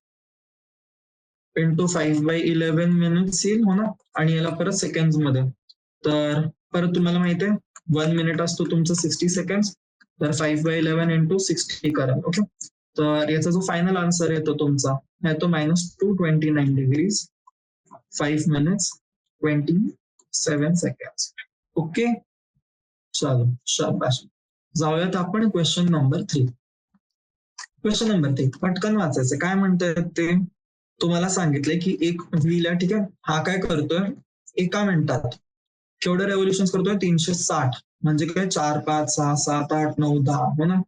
× 5/11 मिनिट्स येईल हो ना, आणि याला परत सेकंड मध्ये. तर परत तुम्हाला माहिती आहे 1 मिनिट असतो तुमचं 60 सेकंड, तर 5/11 × 60 करा. ओके, तर याचा जो फायनल आन्सर येतो तुमचा तो -229 डिग्रीज 5 मिनिट्स 27 सेकंड. ओके, चलो शाबाश. जाऊयात आपण क्वेश्चन नंबर 3. क्वेश्चन नंबर 3 पटकन वाचायचं. काय म्हणतात ते तुम्हाला सांगितलंय की एक व्हील आहे. ठीक आहे, हा काय करतोय एका मिनिटात केवढं रेव्होल्युशन करतोय 360. म्हणजे काय 4 5 6 7 8 9 10 हो ना,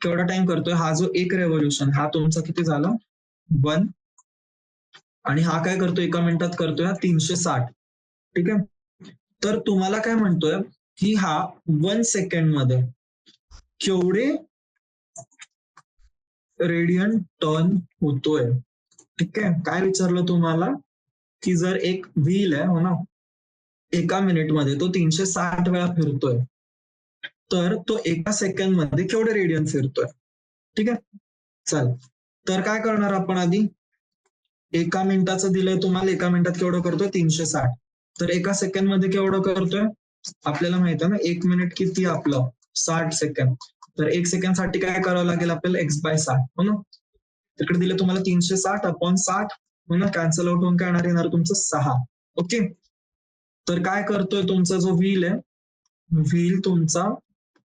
केवढा टाइम करतोय. हा जो एक रेव्होल्युशन हा तुमचा किती झाला 1, आणि हा काय करतोय एका मिनिटात करतोय 360. ठीक आहे, तर तुम्हाला काय म्हणतोय की हा 1 सेकंड मध्ये केवढे रेडियन टर्न होतोय. ठीक आहे, काय विचारलं तुम्हाला की जर एक व्हील आहे हो ना, एका मिनिट मध्ये तो 360 वेळा फिरतोय, तर तो एका सेकंड मध्ये केवढे रेडियन फिरतोय. ठीक आहे, चल तर काय करणार आपण आधी एका मिनिटाचं दिलंय तुम्हाला, एका मिनिटात केवढं करतोय 360. तर एका सेकंड मध्ये केवढं करतोय आपल्याला माहित आहे ना, 1 मिनिट किती आपलं 60 सेकंड. तर 1 सेकंड साठी काय करावं लागेल आपल्याला x/60 हो ना. तिकडे दिलं तुम्हाला 360/60 हो ना, कॅन्सल आउट होऊन काय येणार तुमचं 6. ओके, तर काय करतोय तुमचा जो व्हील आहे व्हील तुमचा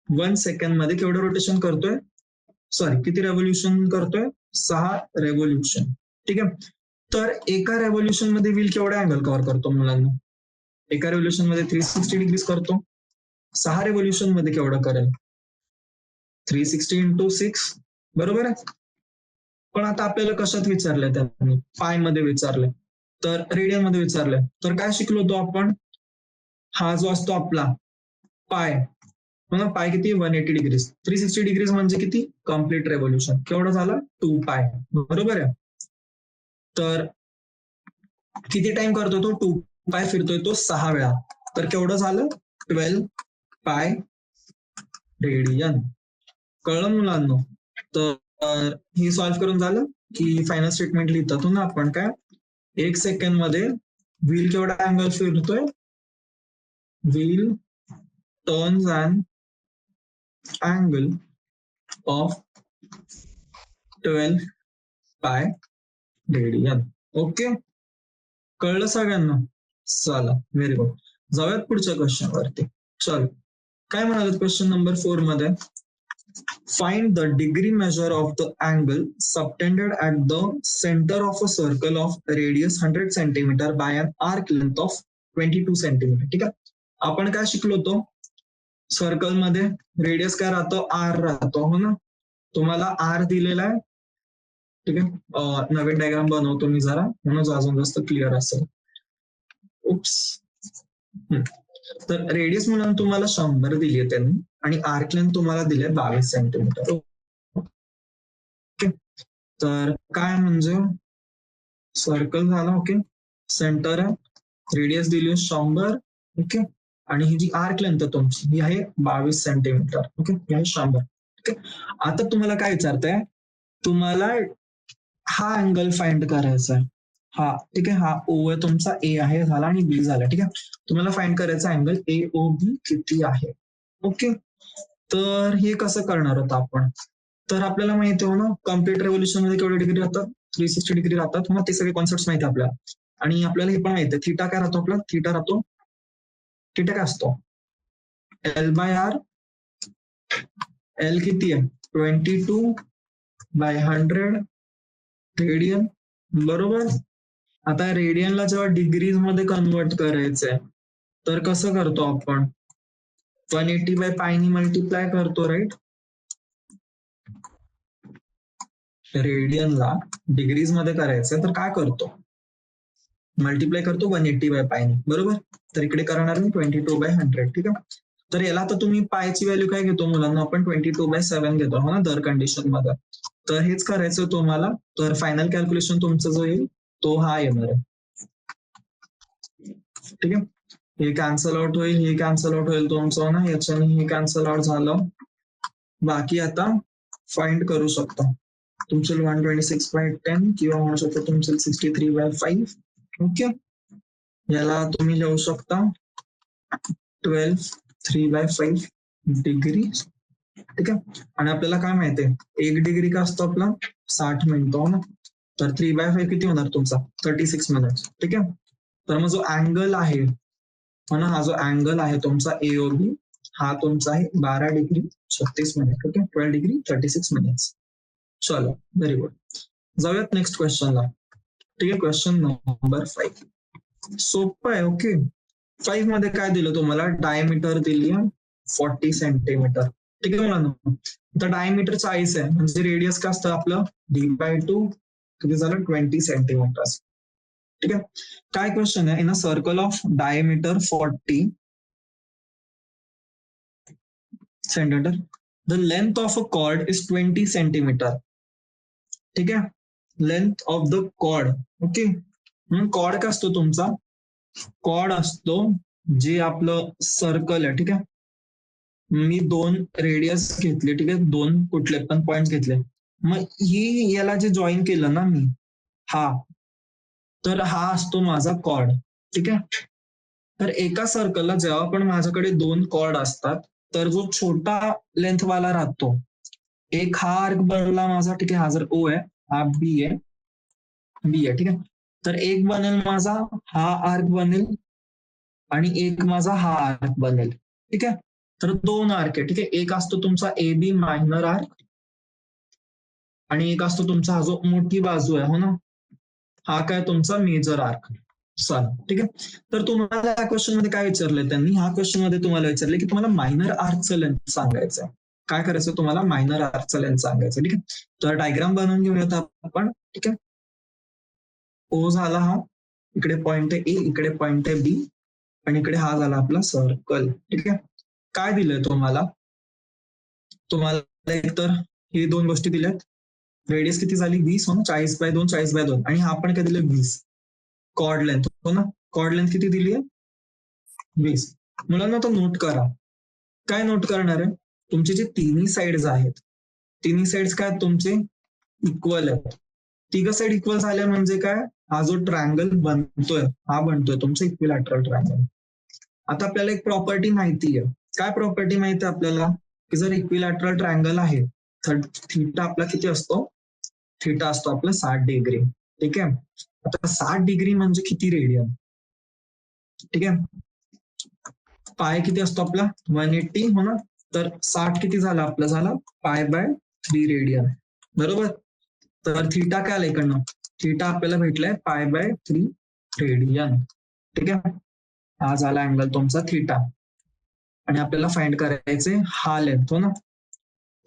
1 सेकंड मध्ये केवढं रोटेशन करतोय, सॉरी किती रेव्होल्युशन करतोय, 6 रेव्होल्युशन. ठीक आहे. तर एका रेव्होल्युशन मध्ये व्हील केवढा अँगल कव्हर करतो मुलांना, एका रेव्होल्युशन मध्ये 360 डिग्रीज करतो. 6 रेव्होल्युशन मध्ये केवढं करेल, 360 इंटू 6, बरोबर आहे. पण आता आपल्याला कशात विचारलंय त्यांनी, पाय मध्ये विचारलंय, तर रेडियन मध्ये विचारलंय. तर काय शिकलो होतो आपण, हा जो असतो आपला पाय, पाय किती, 180 डिग्रीज, 360 डिग्रीज म्हणजे किती, कम्प्लीट रेव्होल्युशन, केवढं झालं, 2 पाय, बरोबर आहे. तर किती टाइम करतो तो, 2 पाय फिरतोय तो 6 वेळा, तर केवढं झालं, 12 पाय रेडियन. कळलं मुलांना. तर हे सॉल्व्ह करून झालं की फायनल स्टेटमेंट लिहितो ना आपण, काय 1 सेकंड मध्ये व्हील केवढा अँगल फिरतोय, wheel turns and angle of 12 pi radian. Okay, कळलं सगळ्यांना. चला व्हेरी गुड. जाऊयात पुढच्या क्वेश्चन वरती. चल, काय म्हणाले क्वेश्चन नंबर 4 मध्ये, find the degree measure of the angle subtended at the center of a circle of radius 100 cm by an arc length of 22 cm. ठीक आहे. आपण काय शिकलो होतो, सर्कल मध्ये रेडियस काय राहतो, आर राहतो, हो ना. तुम्हाला आर दिलेला आहे. ठीक आहे, नवीन डायग्राम बनवतो मी जरा, म्हणून अजून जास्त क्लिअर असेल. उप्स. तर रेडियस म्हणून तुम्हाला 100 दिली आहे त्यांनी, आणि आर्क लेंथ तुम्हाला दिले 22 सेंटीमीटर. ओके, तर काय म्हणजे सर्कल झाला, ओके, सेंटर आहे, रेडियस दिली 100, ओके, आणि ही जी आर्क लेंथ तुमची ही आहे 22 सेंटीमीटर, ओके, ही आहे 100. ओके, आता तुम्हाला काय विचारतंय, तुम्हाला हा अँगल फाइंड करायचा आहे, हा, ठीक आहे, हा ओ आहे तुमचा, ए आहे झाला आणि बी झाला. ठीक आहे, तुम्हाला फाइंड करायचा अँगल ए ओ बी किती आहे. ओके, तर हे कसं करणार होतं आपण, तर आपल्याला माहिती हो ना, कम्प्लीट रेव्होल्युशन मध्ये केवढे डिग्री राहतात, 360 डिग्री राहतात, मग ते सगळे कॉन्सेप्ट माहिती आपल्याला. आणि आपल्याला हे पण माहिती आहे, थिटा काय राहतो आपला, थिटा राहतो, थिटा काय असतो, एल बाय आर. एल किती आहे, 22/100 रेडियन, बरोबर. आता रेडियनला जेव्हा डिग्रीज मध्ये कन्वर्ट करायचंय, तर कसं करतो आपण, 180/पायनी मल्टिप्लाय करतो, राईट. रेडियनला डिग्रीज मध्ये करायचंय तर काय करतो, मल्टिप्लाय करतो 180/पायनी, बरोबर. तर इकडे करणार मी 22/100. ठीक आहे, तर याला तर तुम्ही पायची व्हॅल्यू काय घेतो मुलांना, आपण 22/7 घेतो, हो ना, दर कंडिशन मध्ये. तर हेच करायचं तुम्हाला. तर फायनल कॅल्क्युलेशन तुमचं जो येईल तो हा येणार आहे. ठीक आहे, हे कॅन्सल आउट होईल, हे कॅन्सल आउट होईल तुमचं ना, याच्याने हे कॅन्सल आउट झालं. बाकी आता फाइंड करू शकता, तुमचे 126/10 किंवा म्हणू शकता तुमचे 63/5. ओके, याला तुम्ही लिहू शकता 12 3/5 डिग्री. ठीक आहे, आणि आपल्याला काय माहितीये, 1 डिग्री का असतो आपला 60 मिनिटं ना, तर 3/5 किती होणार तुमचा, 36 मिनिट. ठीक आहे, तर मग जो अँगल आहे ना, हा जो अँगल आहे तुमचा एओबी, हा तुमचा आहे 12 degree 36 minute. Okay, 12 degree 36 minute. चलो व्हेरी गुड. जाऊयात नेक्स्ट क्वेश्चनला. ठीक आहे, क्वेश्चन नंबर 5 सोपं आहे. ओके, 5 मध्ये काय दिलं तुम्हाला, डायमीटर दिली 40 सेंटीमीटर. ठीक आहे मुलांना, तर डायमीटर 40 आहे, म्हणजे रेडियस काय असतं आपलं, d/2 किती झालं, 20 सेंटीमीटर. ठीक आहे, काय क्वेश्चन आहे, in a circle of diameter 40 centimetre, the length of a chord is 20 centimetre. ठीक आहे, length of the chord. Okay, chord काय असतो तुमचा, कॉर्ड असतो जे आपलं सर्कल आहे. ठीक आहे, मी 2 रेडियस घेतले, ठीक आहे, 2 कुठले पण पॉइंट घेतले, मग ही याला जे जॉईन केलं ना मी, हा, तर हा असतो माझा कॉर्ड. ठीक आहे, तर एका सर्कलला जेव्हा पण माझ्याकडे 2 कॉर्ड असतात, तर जो छोटा लेंथ वाला राहतो, एक हा आर्क बनला माझा, ठीक आहे, हा जर ओ आहे, हा बी आहे, बी आहे. ठीक आहे, तर एक बनेल माझा हा आर्क बनेल, आणि एक माझा हा आर्क बनेल. ठीक आहे. तर 2 आर्क आहे, ठीक आहे. एक असतो तुमचा ए बी मायनर आर्क आणि एक असतो तुमचा हा जो मोठी बाजू आहे, हो ना, हा काय तुमचा मेजर आर्क. चला, ठीक आहे. तर तुम्हाला या क्वेश्चन मध्ये काय विचारलंय त्यांनी, ह्या क्वेश्चन मध्ये तुम्हाला विचारले की तुम्हाला मायनर आर्कचं लेंथ सांगायचं आहे. काय करायचं तुम्हाला, मायनर आर्कचं लेंथ सांगायचं, ठीक आहे. तर डायग्राम बनवून घेऊयात आपण, ठीक आहे. ओ झाला हा, इकडे पॉइंट आहे ए, इकडे पॉइंट आहे बी आणि इकडे हा झाला आपला सर्कल, ठीक आहे. काय दिलंय तुम्हाला एक तर हे 2 गोष्टी दिल्यात. रेडियस किती झाली 20, हो ना, 40/2 40/2 आणि हा पण काय दिलं 20. कॉर्ड लेंथ, हो ना, कॉर्ड लेंथ किती दिली आहे 20. मुलांना तो नोट करा. काय नोट करणार आहे, तुमचे जे तिन्ही साइड्स आहेत, तिन्ही साइड्स काय तुमचे इक्वल आहेत. तिघं साइड इक्वल झाल्या म्हणजे काय, हा जो ट्रायंगल बनतोय हा बनतोय तुमचा इक्विलॅटरल ट्रायंगल. आता आपल्याला एक प्रॉपर्टी माहिती आहे. काय प्रॉपर्टी माहिती आहे आपल्याला, की जर इक्विलॅटरल ट्रायंगल आहे तर थीटा आपला किती असतो, थीटा असतो आपला 60 डिग्री, ठीक आहे. आता 60 डिग्री म्हणजे किती रेडियन, ठीक आहे. पाय किती असतो आपला 180, हो ना, तर 60 किती झाला आपला, झाला π/3 रेडियन, बरोबर. तर थीटा काय आला इकडनं, थीटा आपल्याला भेटलाय π/3 रेडियन, ठीक आहे. हा झाला अँगल तुमचा थीटा आणि आपल्याला फाइंड करायचे हा लेंथ, हो ना.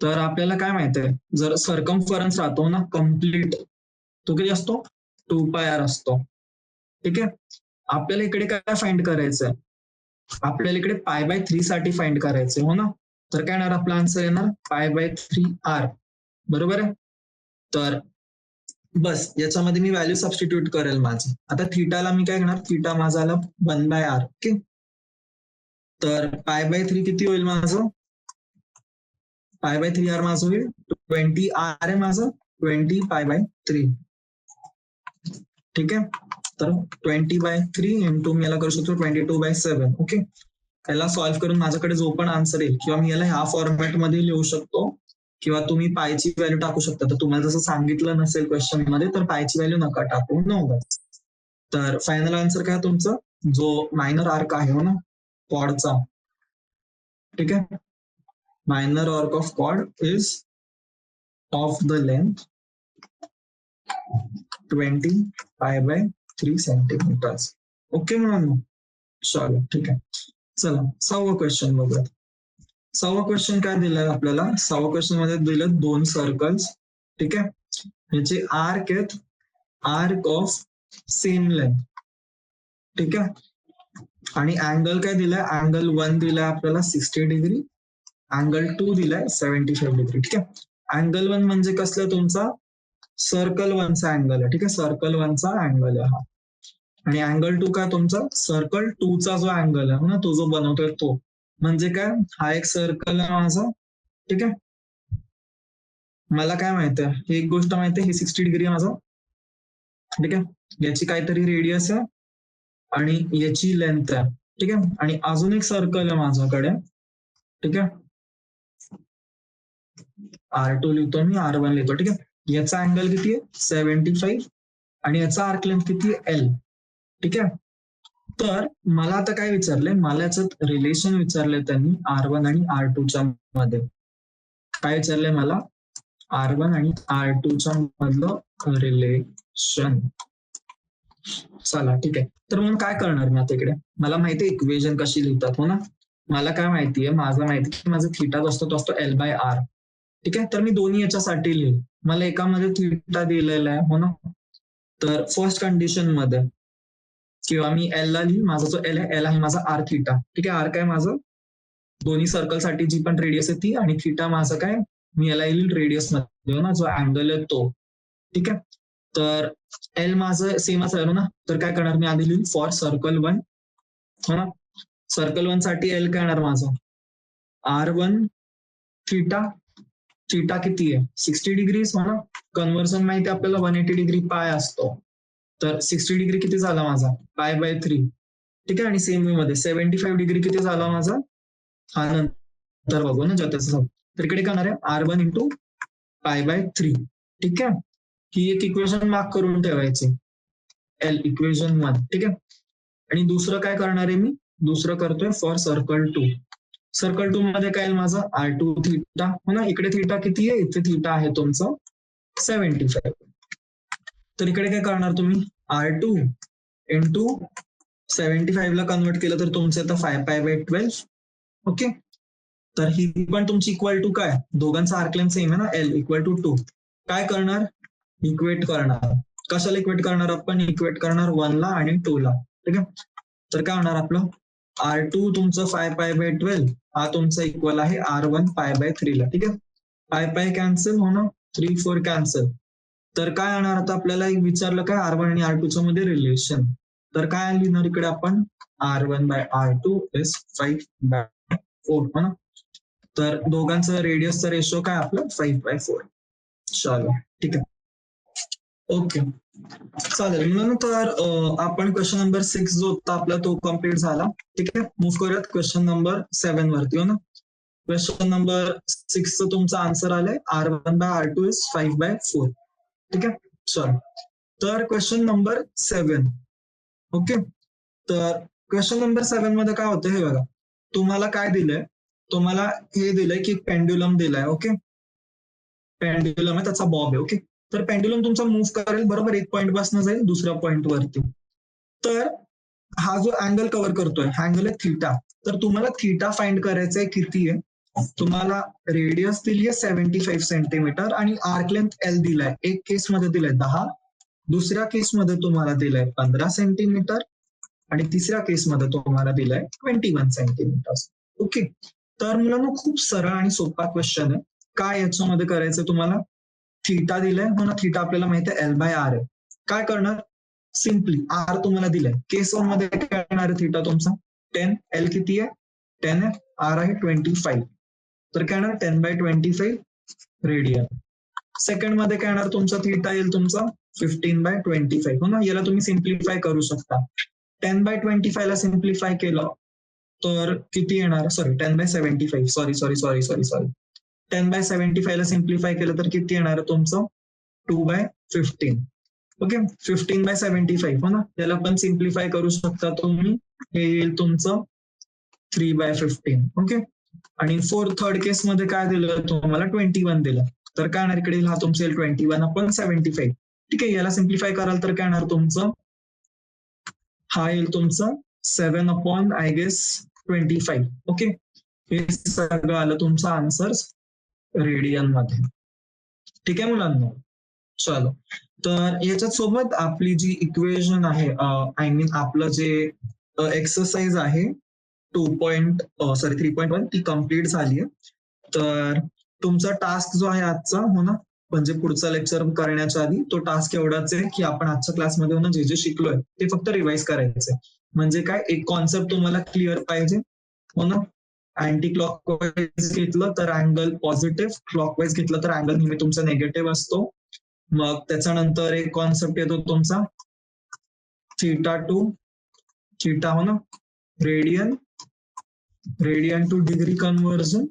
तर आपल्याला काय माहिती आहे, जर सर्कमफरन्स राहतो ना कम्प्लीट, तो किती असतो 2πr असतो, ठीक आहे. आपल्याला इकडे काय फाइंड करायचंय, आपल्याला इकडे π/3 साठी फाइंड करायचंय, हो ना. तर काय येणार आपला आन्सर येणार π/3r, बरोबर आहे. तर बस याच्यामध्ये मी व्हॅल्यू सबस्टिट्यूट करेल माझी. आता थीटाला मी काय घेणार, थीटा माझा आला 1/r, ओके. तर π/3 किती होईल माझं, π/3r माझं होईल 20r आहे माझं, 20π/3, ठीक आहे. तर 20/3 इंटू मी याला करू शकतो 22/7, ओके. याला सॉल्व्ह करून माझ्याकडे जो पण आन्सर येईल, किंवा मी याला ह्या फॉर्मॅट मध्ये लिहू शकतो किंवा तुम्ही पायची व्हॅल्यू टाकू शकता. तर तुम्हाला जसं सांगितलं नसेल क्वेश्चन मध्ये तर पायची व्हॅल्यू नका टाकू, नो. तर फायनल आन्सर काय तुमचं, जो मायनर आर्क आहे, हो ना, कॉडचा, ठीक आहे. मायनर आर्क ऑफ कॉड is of the length 20π/3 centimetres, okay म्हणून. चलो, ठीक आहे. चला 6वा क्वेश्चन बघूया. 6वा क्वेश्चन काय दिलाय आपल्याला, 6व्या क्वेश्चन मध्ये दिलं 2 सर्कल्स, ठीक आहे. याचे आर्क आहेत, आर्क ऑफ सेम लेंथ, ठीक आहे. आणि अँगल काय दिलाय, अँगल 1 दिलाय आपल्याला 60 डिग्री, अँगल 2 दिलाय 75 डिग्री, ठीक आहे. अँगल 1 म्हणजे कसलं, तुमचा सर्कल 1चा अँगल आहे, ठीक आहे. सर्कल 1चा अँगल आहे हा. आणि अँगल 2 काय तुमचा सर्कल 2चा जो अँगल आहे ना, तो जो बनवतोय तो, म्हणजे काय, हा एक सर्कल आहे माझा, ठीक आहे. मला काय माहिती आहे, एक गोष्ट माहिती आहे, हे 60 डिग्री आहे माझा, ठीक आहे. याची काहीतरी रेडियस आहे आणि याची लेंथ आहे, ठीक आहे. आणि अजून एक सर्कल आहे माझ्याकडे, ठीक आहे. R2 लिहितो मी, R1 लिहितो, ठीक आहे. याचा अँगल किती आहे 75 आणि याचा आर्क लेंथ किती आहे L, ठीक आहे. तर मला आता काय विचारलंय, मला याच्यात रिलेशन विचारलंय त्यांनी R1 आणि R2च्या मध्ये. काय विचारलंय मला, R1 आणि R2च्या मधलं रिलेशन. चला, ठीक आहे. तर म्हणून काय करणार मी आता, इकडे मला माहिती आहे इक्वेशन कशी लिहितात, हो ना. मला काय माहितीये, माझं माहिती की माझा थीटा असतो तो असतो L/R, ठीक आहे. तर मी दोन्ही याच्यासाठी लिहिल, मला एकामध्ये थीटा दिलेला आहे, हो ना. तर फर्स्ट कंडिशन मध्ये किंवा मी L ला लिहिल, माझा जो L आहे, L आहे माझा R थीटा, ठीक आहे. R काय माझं दोन्ही सर्कलसाठी जी पण रेडियस आहे ती, आणि थीटा माझं काय, मी याला येईल रेडियस मध्ये, हो ना, जो अँगल आहे तो, ठीक आहे. तर L माझं सेमच आहे ना, तर काय करणार मी आधी लिहिल फॉर सर्कल 1, हो ना. सर्कल 1 साठी L काय येणार माझं R1 थीटा, थीटा किती आहे 60 डिग्री, हो ना. कन्व्हर्सन माहिती आपल्याला 180 डिग्री पाय असतो, तर 60 डिग्री किती झाला माझा π/3, ठीक आहे. आणि सेम वे मध्ये 75 डिग्री किती झाला माझा, हा नंतर बघू ना ज्याचं. तर इकडे करणार आहे R1 इंटू π/3, ठीक आहे. ही एक इक्वेशन मार्क करून ठेवायची, L इक्वेशन 1, ठीक आहे. आणि दुसरं काय करणार आहे मी, दुसरं करतोय फॉर सर्कल 2, सर्कल 2 मध्ये काय येईल माझं R2 थिटा हो ना. इकडे थिटा किती आहे, इथे थिटा आहे तुमचं 75. तर इकडे काय करणार तुम्ही R2 इंटू 75 ला कन्वर्ट केलं तर तुमचं येतं 5π/12. ओके. तर ही पण तुमची इक्वल टू काय, दोघांचा आर्क लेंथ सेम आहे ना, L इक्वल टू 2. काय करणार, इक्वेट करणार. कशाला इक्वेट करणार आपण, इक्वेट करणार 1 ला आणि 2 ला. ठीक आहे. तर काय होणार आपलं R2 तुमचं 5π/12 हा तुमचा इक्वल आहे R1 π/3 ला. ठीक आहे. पाय कॅन्सल हो ना, 3 4 कॅन्सल. तर काय येणार आता आपल्याला विचारलं काय R1 आणि R2 मध्ये रिलेशन. तर काय लिहिणार इकडे आपण R1/R2 इज 5/4 हो ना. तर दोघांचं रेडियसचा रेशो काय आपलं 5/4. चलो ठीक आहे. ओके चालेल. म्हणून तर आपण क्वेश्चन नंबर 6 जो होता आपला तो कम्प्लीट झाला. ठीक आहे. मूव्ह करूयात क्वेश्चन नंबर 7 वरती हो ना. क्वेश्चन नंबर 6 तुमचा आन्सर आलाय R1/R2 इज 5/4. ठीक आहे. चल तर क्वेश्चन नंबर 7. ओके. तर क्वेश्चन नंबर 7 मध्ये काय होतं हे बघा. तुम्हाला काय दिलंय, तुम्हाला हे दिलंय की पेंड्युलम दिलाय. ओके. पेंड्युलम आहे, त्याचा बॉब आहे. ओके. तर पेंड्युलम तुमचा मूव्ह करेल बरोबर, एक पॉइंट पासून जाईल दुसऱ्या पॉइंट वरती. तर हा जो अँगल कव्हर करतोय हा अँगल आहे थिटा. तर तुम्हाला थिटा फाइंड करायचा आहे किती आहे. तुम्हाला रेडियस दिली आहे 75 सेंटीमीटर आणि आर्क लेंथ L दिलाय. एक केस मध्ये दिलाय 10, दुसऱ्या केसमध्ये तुम्हाला दिलाय 15 सेंटीमीटर आणि तिसऱ्या केसमध्ये तुम्हाला दिलाय 21 सेंटीमीटर. ओके. तर मुलांना खूप सरळ आणि सोपा क्वेश्चन आहे. काय याच्यामध्ये करायचं तुम्हाला, थिटा दिलाय हो ना, थिटा आपल्याला माहिती आहे L/R आहे. काय करणार, सिम्पली R तुम्हाला दिलाय. केस 1 मध्ये काय करणार आहे थिटा तुमचा 10, L किती आहे 10 आहे, R आहे 25. तर काय येणार 10/25 रेडियन. सेकंड मध्ये काय येणार तुमचा थिटा येईल तुमचा 15/25 हो ना. याला तुम्ही सिम्प्लिफाय करू शकता. 10/25 ला सिम्प्लिफाय केलं तर किती येणार, सॉरी 10/75 सॉरी 10/75 ला सिम्प्लिफाय केलं तर किती येणार तुमचं 2/15. ओके. 15/75 हो ना. याला पण सिम्प्लिफाय करू शकता तुम्ही, हे येईल तुमचं 3/15. ओके. आणि थर्ड केस मध्ये काय दिलं तुम्हाला 21 दिलं. तर काय येणार इकडे हा तुमचा 21/75. ठीक आहे. याला सिम्प्लिफाय कराल तर काय येणार तुमचं, हा येईल तुमचं 7/25. ओके. हे सगळं आलं तुमचं आन्सर रेडियन मध्ये. ठीक आहे मुलांना. चलो तर याच्यात सोबत आपली जी इक्वेशन आहे, आय मीन आपलं जे एक्सरसाइज आहे 3.1 ती कम्प्लीट झाली आहे. तर तुमचा टास्क जो आहे आजचा हो ना, म्हणजे पुढचा लेक्चर करण्याच्या आधी तो टास्क एवढाच आहे की आपण आजच्या क्लासमध्ये ना जे जे शिकलोय ते फक्त रिवाइज करायचंय. म्हणजे काय, एक कॉन्सेप्ट तुम्हाला क्लिअर पाहिजे हो ना. अँटी क्लॉकवाईज घेतलं तर अँगल पॉझिटिव्ह, क्लॉकवाईज घेतलं तर अँगल नेहमी तुमचा निगेटिव्ह असतो. मग त्याच्यानंतर एक कॉन्सेप्ट येतो तुमचा थिटा हो ना, रेडियन टू डिग्री कन्व्हर्जन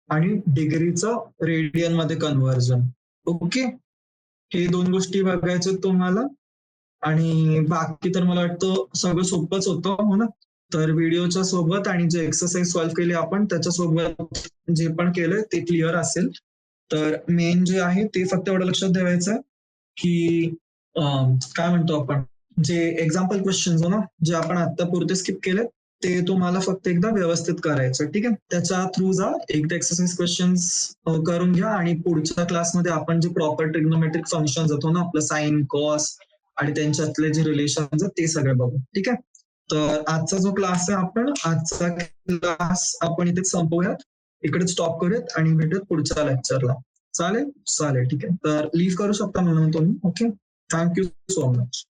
आणि डिग्रीचं रेडियन मध्ये कन्व्हर्जन. ओके. हे 2 गोष्टी बघायच्या तुम्हाला. आणि बाकी तर मला वाटतं सगळं सोपंच होतं हो ना. तर व्हिडिओच्या सोबत आणि जे एक्सरसाइज सॉल्व्ह केली आपण त्याच्यासोबत जे पण केलंय ते क्लिअर असेल. तर मेन जे आहे ते फक्त एवढं लक्षात ठेवायचं की काय म्हणतो आपण, जे एक्झाम्पल क्वेश्चन हो ना जे आपण आता पुरते स्किप केले ते तुम्हाला फक्त एकदा व्यवस्थित करायचं. ठीक आहे. त्याच्या थ्रू जा, एकदा एक्सरसाइज क्वेश्चन्स करून घ्या आणि पुढच्या क्लासमध्ये आपण जे प्रॉपर ट्रिग्नोमेट्रिक फंक्शन्स होतो ना, आपलं साइन कॉस आणि त्यांच्यातले जे रिलेशन ते सगळे बघू. ठीक आहे. तर आजचा जो क्लास आहे आजचा क्लास आपण इथे संपवूयात, इकडे स्टॉप करूयात आणि भेटूयात पुढच्या लेक्चरला. चालेल. ठीक आहे. तर लिव्ह करू शकता म्हणून तुम्ही. ओके. Thank you so much.